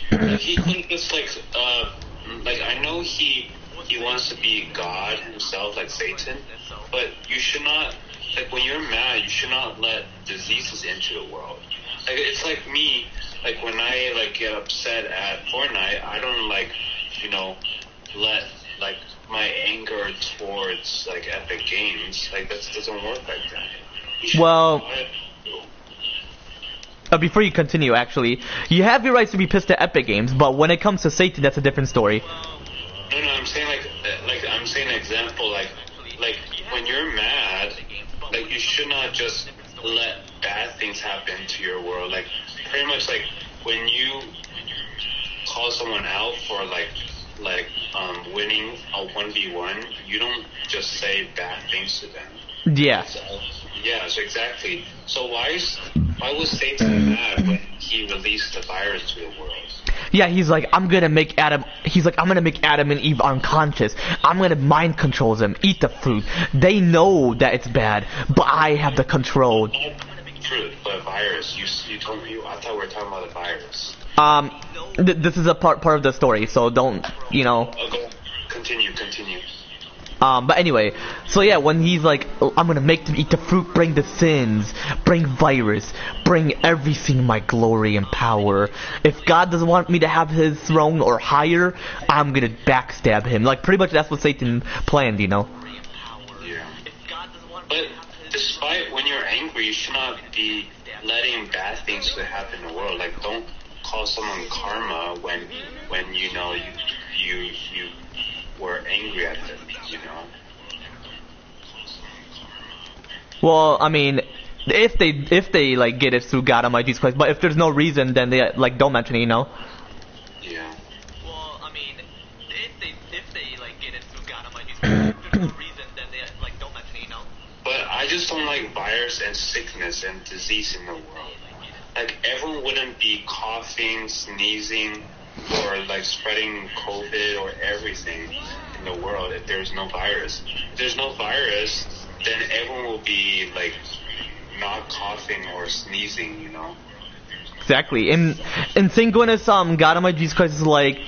He could just like I know he wants to be God himself, like Satan, but you should not like when you're mad, you should not let diseases into the world. Like it's like me, like when I like get upset at Fortnite, I don't like, you know, let like my anger towards like Epic Games, like that doesn't work like that. Well, before you continue, actually, you have your rights to be pissed at Epic Games, but when it comes to Satan, that's a different story. No, I'm saying like I'm saying an example, like when you're mad, like you should not just let bad things happen to your world. Like pretty much like when you call someone out for like winning a 1v1, you don't just say bad things to them. Yeah. So exactly. So why was Satan mad when he released the virus to the world? Yeah, he's like, I'm gonna make Adam and Eve unconscious. I'm gonna mind control them, eat the fruit. They know that it's bad, but I have the control. Fruit, but virus. You told me. I thought we were talking about the virus. This is a part of the story, so don't, you know. Okay. Continue. But anyway, so yeah, when he's like, I'm gonna make them eat the fruit, bring the sins, bring virus, bring everything my glory and power. If God doesn't want me to have his throne or higher, I'm gonna backstab him. Like, pretty much that's what Satan planned, you know? Yeah. But despite when you're angry, you should not be letting bad things to happen in the world. Like, don't call someone karma when you know you were angry at them, you know? Well, I mean, if they like get it through God Almighty Jesus Christ, but if there's no reason, then they like don't mention it, you know? Yeah. Well, I mean, if they like get it through God Almighty Jesus Christ, if there's no reason, then they like don't mention it, you know? But I just don't like virus and sickness and disease in the world. Like everyone wouldn't be coughing, sneezing, or like spreading COVID or everything in the world if there's no virus. If there's no virus, then everyone will be like not coughing or sneezing, you know? Exactly. And St. Goodness, God Almighty Jesus Christ is like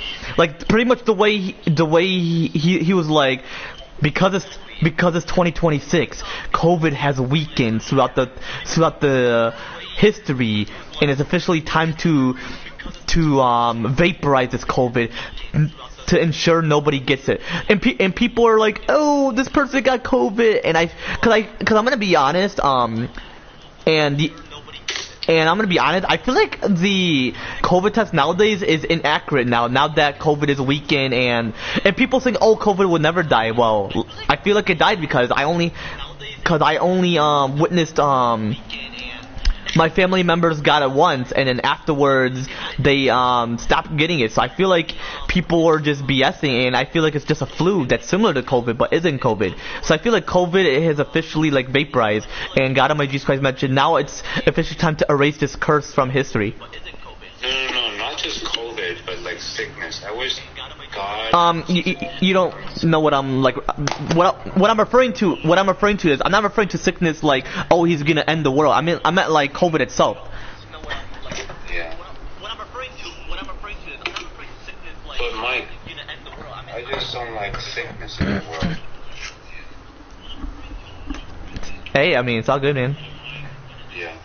pretty much the way he was like, because it's 2026, COVID has weakened throughout the history, and it's officially time to vaporize this COVID to ensure nobody gets it. And people are like, oh, this person got COVID, and cause I'm gonna be honest, and I'm gonna be honest, I feel like the COVID test nowadays is inaccurate now that COVID is weakened, and people think, oh, COVID would never die. Well, I feel like it died because I only witnessed my family members got it once, and then afterwards they stopped getting it. So I feel like people are just BSing, and I feel like it's just a flu that's similar to COVID but isn't COVID. So I feel like COVID has officially like vaporized, and God Almighty Jesus Christ mentioned now it's officially time to erase this curse from history. No, not just COVID, but like sickness. I wish God. You don't know what I'm like. What I'm referring to. What I'm referring to is I'm not referring to sickness like, oh, he's gonna end the world. I meant like COVID itself. Yeah. What I'm referring to is I'm not referring to sickness like, but Mike, I just don't like sickness in the world. Hey, I mean, it's all good, man. Yeah.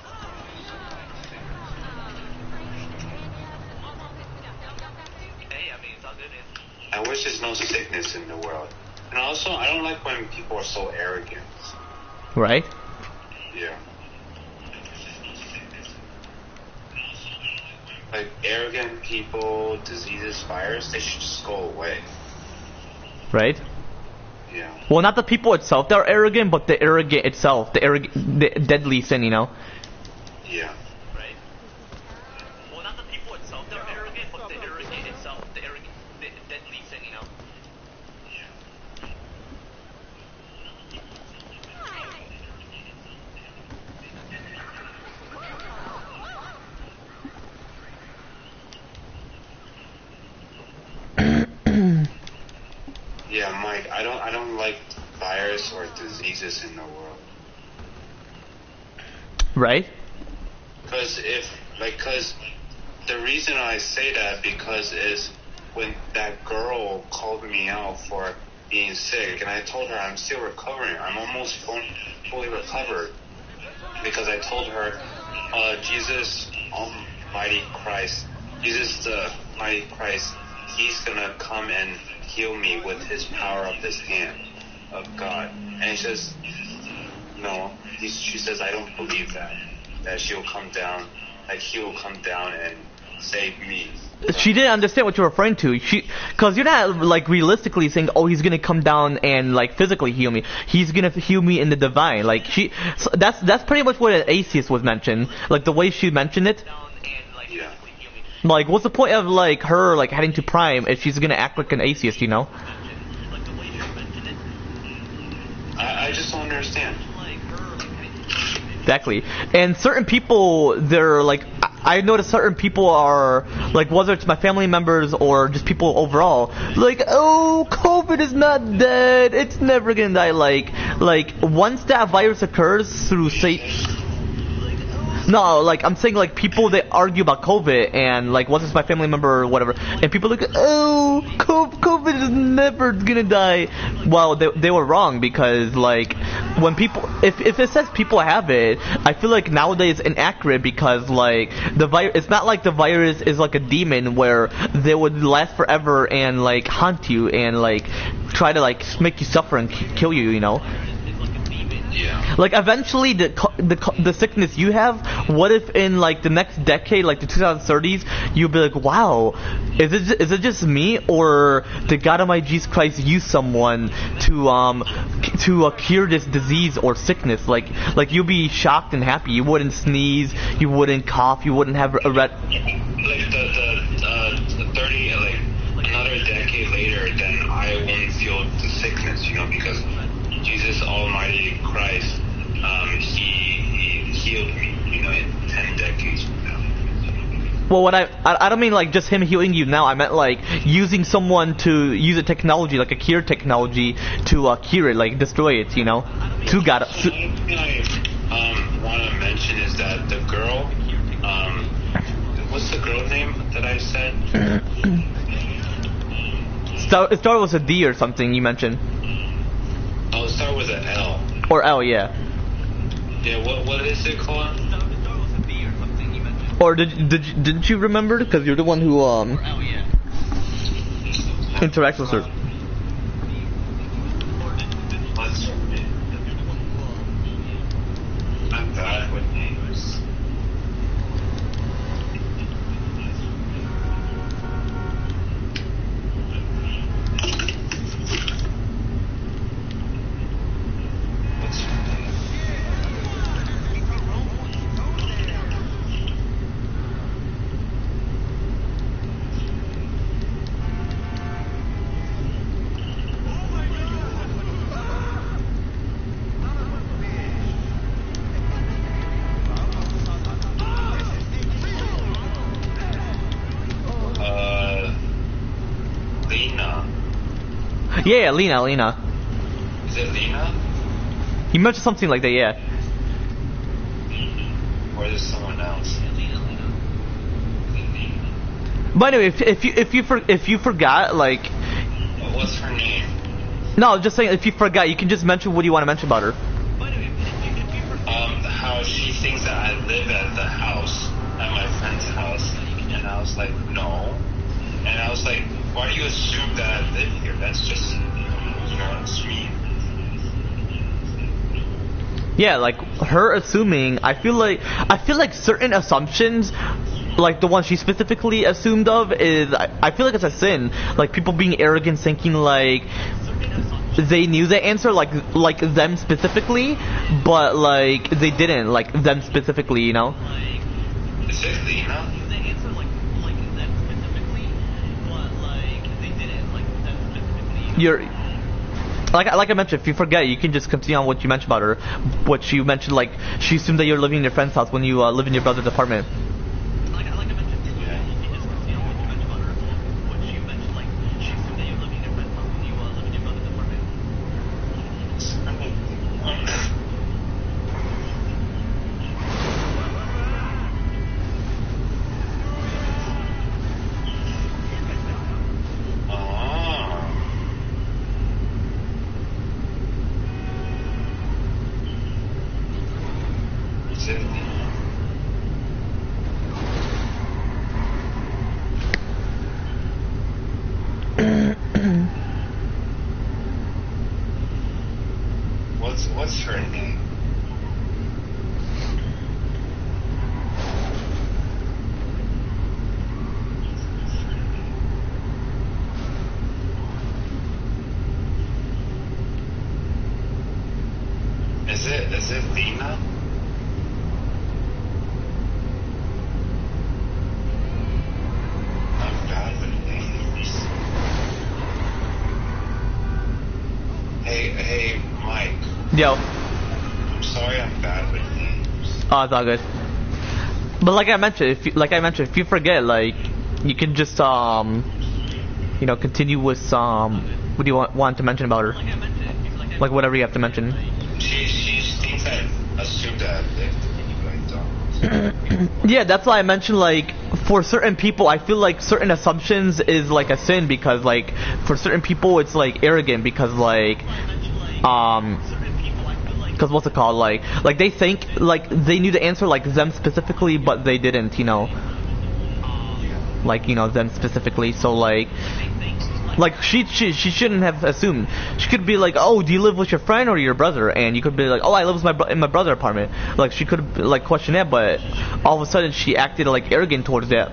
I wish there's no sickness in the world. And also, I don't like when people are so arrogant. Right? Yeah. Like, arrogant people, diseases, virus, they should just go away. Right? Yeah. Well, not the people itself that are arrogant, but the arrogant itself. The deadly sin, you know? Yeah. Yeah, Mike, I don't like virus or diseases in the world. Right? Because the reason I say that because is when that girl called me out for being sick, and I told her I'm still recovering. I'm almost fully recovered, because I told her, Jesus Almighty Christ, Jesus the Mighty Christ, He's gonna come and heal me with His power of His hand of God. And she says, no. She says, I don't believe that she'll come down, like He will come down and save me. She didn't understand what you're referring to. Cause you're not like realistically saying, oh, He's gonna come down and like physically heal me. He's gonna heal me in the divine. Like so that's pretty much what an atheist was mentioned. Like the way she mentioned it. Yeah. Like, what's the point of like her like heading to Prime if she's gonna act like an atheist, you know? I just don't understand. Exactly. And certain people, they're like, I noticed certain people are like, whether it's my family members or just people overall, like, oh, COVID is not dead, it's never gonna die. Like once that virus occurs through no, like I'm saying, like people that argue about COVID and like once it's my family member or whatever, and people look, oh, COVID is never gonna die. Well, they were wrong, because like when people, if it says people have it, I feel like nowadays it's inaccurate, because like the virus, it's not like the virus is like a demon where they would last forever and like haunt you and like try to like make you suffer and kill you, you know. Yeah. Like eventually the sickness you have, what if in like the next decade, like the 2030s, you'll be like, wow, is it just me, or did God Almighty Jesus Christ use someone to cure this disease or sickness? Like you'll be shocked and happy. You wouldn't sneeze, you wouldn't cough, you wouldn't have a red. Like the 30, like another decade later, then I won't feel the sickness, you know, because Jesus Almighty Christ, he healed me, you know, in 10 decades from now. Well, what I don't mean like just Him healing you now. I meant like using someone to use a technology, like a cure technology, to cure it, like destroy it, you know. To God. What I want to mention is that the girl, what's the girl name that I said? It started with a D or something you mentioned. Oh, it started with an L. Or L, yeah. Yeah, what is it called? Or didn't you remember? Because you're the one who interacts with her. What's her name? I'm bad with names. Yeah, Lena. Is it Lena? You mentioned something like that, yeah. Or is it someone else? But anyway, if you forgot, like. What's her name? No, just saying, if you forgot, you can just mention what you want to mention about her. How she thinks that I live at the house, at my friend's house, and I was like, no. And I was like, why do you assume that I live here? That's just, you know, it's me. Yeah, like her assuming. I feel like certain assumptions, like the one she specifically assumed of, is I feel like it's a sin. Like people being arrogant, thinking like they knew the answer, like them specifically, but like they didn't, like them specifically, you know. Is it Lena? You're like I mentioned, if you forget, you can just continue on what you mentioned about her. What you mentioned, like she assumed that you're living in your friend's house when you live in your brother's apartment. Athena? I'm bad with names. Hey, Mike. Yo. I'm sorry I'm bad with names. Oh, it's all good. But like I mentioned, if you forget, like, you can just you know, continue with what do you want to mention about her? Like whatever you have to mention. She thinks I assumed that I don't. Yeah, that's why I mentioned, like, for certain people, I feel like certain assumptions is like a sin, because like for certain people it's like arrogant, because like because what's it called, like they think like they knew the answer, like them specifically, but they didn't, you know, like, you know, them specifically. So like she shouldn't have assumed. She could be like, oh, do you live with your friend or your brother? And you could be like, oh, I live with in my brother's apartment. Like, she could like question that, but all of a sudden she acted like arrogant towards that.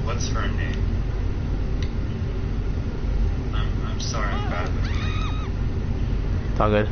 What's her name? I'm sorry, I'm bad with names. It's all good.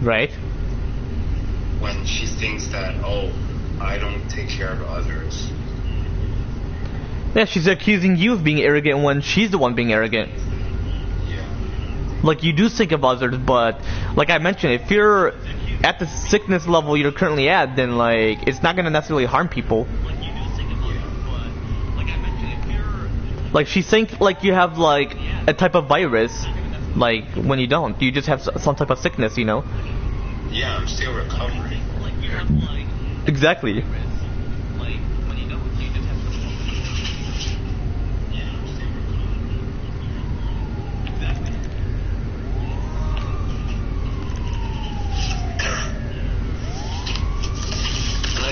Right. When she thinks that, oh, I don't take care of others. Yeah, she's accusing you of being arrogant when she's the one being arrogant. Yeah. Like, you do think of others, but like I mentioned, if you're at the sickness level you're currently at, then like it's not gonna necessarily harm people. Like, she thinks like you have like a type of virus, like when you don't. You just have some type of sickness, you know. Yeah, I'm still recovering. Exactly. Like,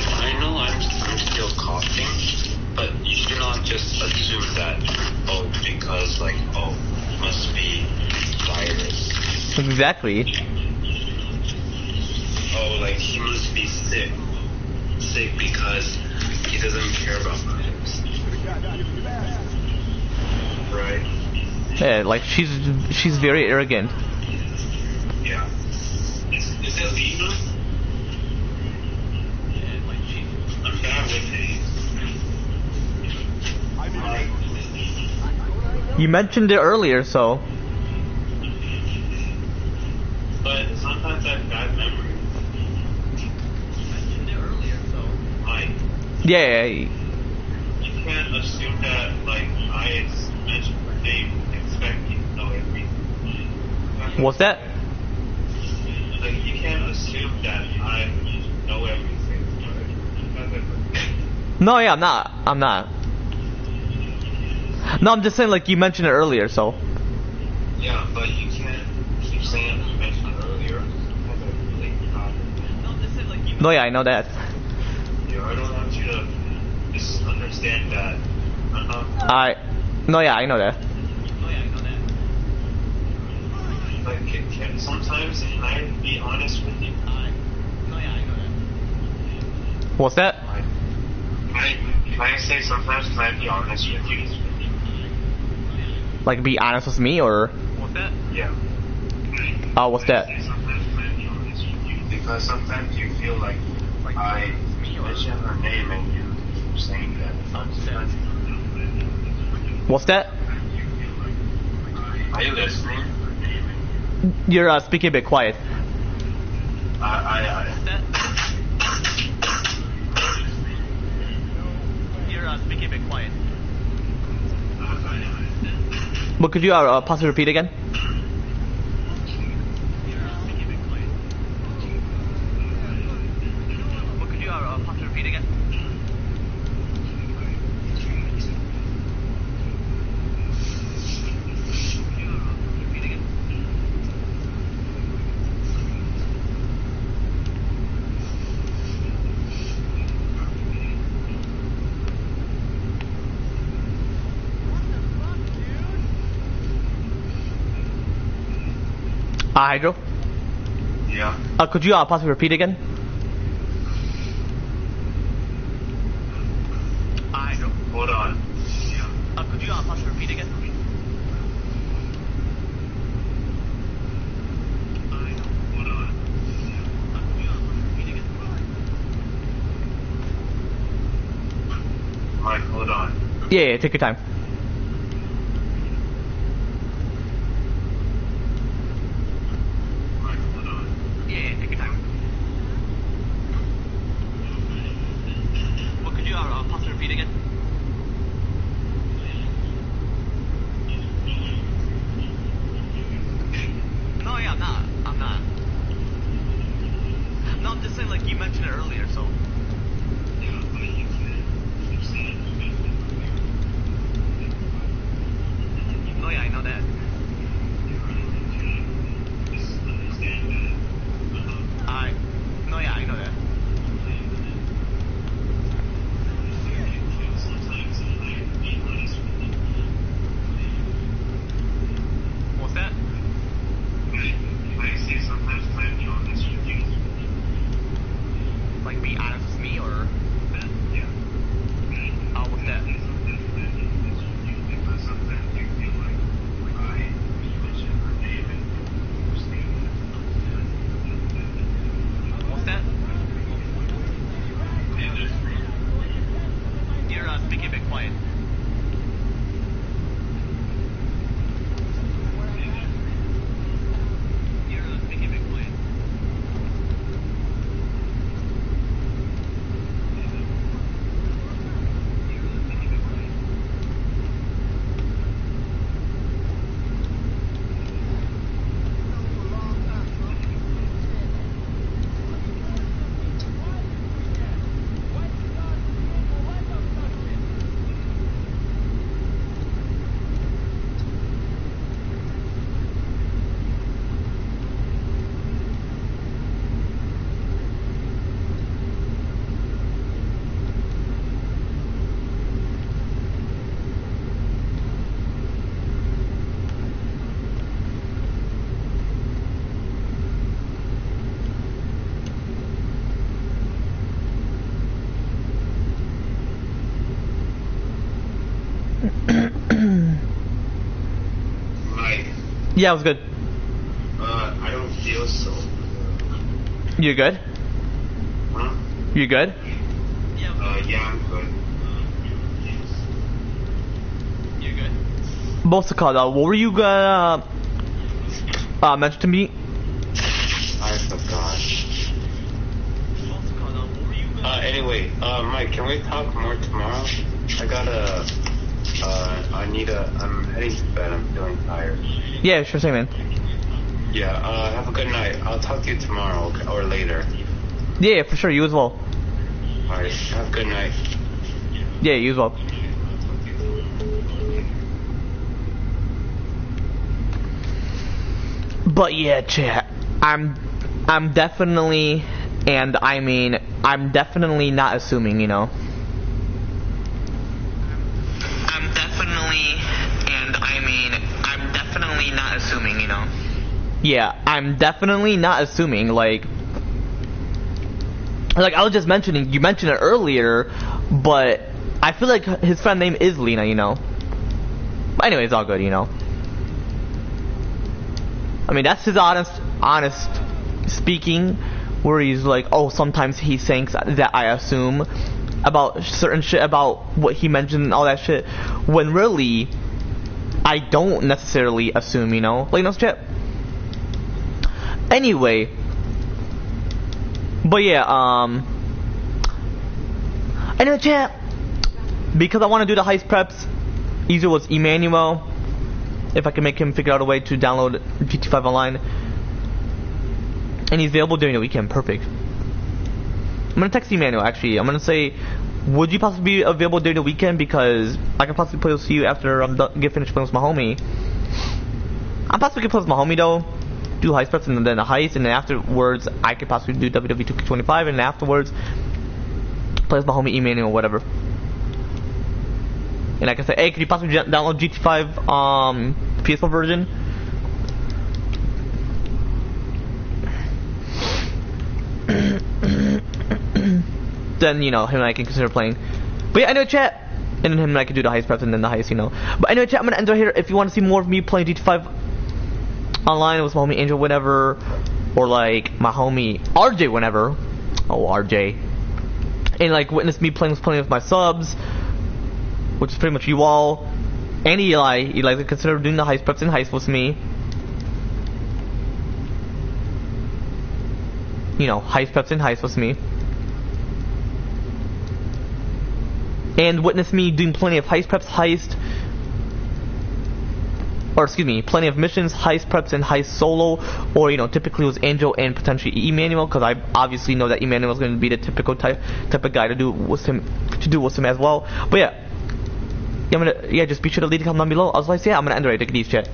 I know I'm still coughing, but you should not just assume that, oh, because like, oh, must be virus. Exactly. Oh, like he must be sick because he doesn't care about others. Right? Yeah, like she's very arrogant. Yeah. Is it Lena? I'm bad with names. You mentioned it earlier, so. But sometimes I have bad memory. Like, Yeah. you can't assume that, like, I mentioned her name expecting to know everything. What's that? Like, you can't assume that I know everything. No, yeah, I'm not. No, I'm just saying, like, you mentioned it earlier, so. Yeah, but you can't keep saying you mentioned it earlier. No, yeah, I know that. Yeah, I don't want you to just understand that. No, yeah, I know that. Like, sometimes can I be honest with you? What's that? Can I say sometimes can I be honest with you? Like, be honest with me, or? What's that? Yeah. Oh, what's that? Sometimes can I be honest with you? Because sometimes you feel like I mention her name and you keep saying that. What's that? Are you listening? You're speaking a bit quiet. You're speaking a bit quiet. But could you possibly repeat again? But could you possibly repeat again? Hydro? Yeah. Could you possibly repeat again? Hydro? Hold on. Could you possibly repeat again? Hold on. Mike, hold on. Yeah, take your time. Yeah, take your time. What could you possibly repeat again? No, yeah, I'm not. No, I'm just saying, like, you mentioned it earlier, so. No, yeah, I know that. No, yeah, I know that. What's that? I say sometimes can I be honest with you? Like, be honest with me, or? Yeah. What's that? Because sometimes you feel like I mention her name and you say What's that? that. You're speaking a bit quiet. You're speaking a bit quiet. Mike, Yeah, it was good. I don't feel so. You good? Huh? You good? Yeah, I'm good. You good? What's the call? What were you gonna mention to me? I forgot. Anyway, Mike, can we talk more tomorrow? I'm heading to bed. I'm feeling tired. Yeah, sure thing, man. Yeah, have a good night. I'll talk to you tomorrow or later. Yeah, for sure. You as well. Alright, have a good night. Yeah, you as well. But yeah, chat. I'm definitely, and I mean, I'm definitely not assuming, you know. I'm definitely, and I mean, I'm definitely not assuming, you know. Yeah, I'm definitely not assuming, like I was just mentioning, you mentioned it earlier, but I feel like his friend name is Lena, you know. But anyway, it's all good, you know. I mean, that's his honest speaking, where he's like, oh, sometimes he thinks that I assume about certain shit, about what he mentioned and all that shit, when really, I don't necessarily assume, you know? Like, no shit. Anyway. But yeah, anyway, chat, because I want to do the heist preps, easier was Emmanuel. If I can make him figure out a way to download GT5 Online. And he's available during the weekend. Perfect. I'm going to text Emmanuel, actually. I'm going to say, would you possibly be available during the weekend? Because I can possibly play with you after I'm get finished playing with my homie. I'm possibly going to play with my homie, though. Do heist preps and then a heist. And then afterwards, I could possibly do WWE 2K25. And then afterwards, play with my homie Emmanuel, whatever. And I can say, hey, can you possibly download GT5 PS4 version? Then, you know, him and I can consider playing. But yeah, anyway, chat. And then him and I can do the heist preps and then the heist, you know. But anyway, chat, I'm going to end right here. If you want to see more of me playing GT5 online with my homie Angel, whenever, or like my homie RJ, whenever. Oh, RJ. And like witness me playing with my subs, which is pretty much you all, and Eli. Eli, to consider doing the heist preps and heist with me. You know, heist preps and heist with me. And witness me doing plenty of heist preps, plenty of missions, heist preps, and heist solo, or, you know, typically it was Angel and potentially Emmanuel, because I obviously know that Emmanuel is going to be the typical type of guy to do with him as well. But yeah, just be sure to leave a comment down below. Otherwise, yeah, I'm gonna end it right. Take it easy, chat.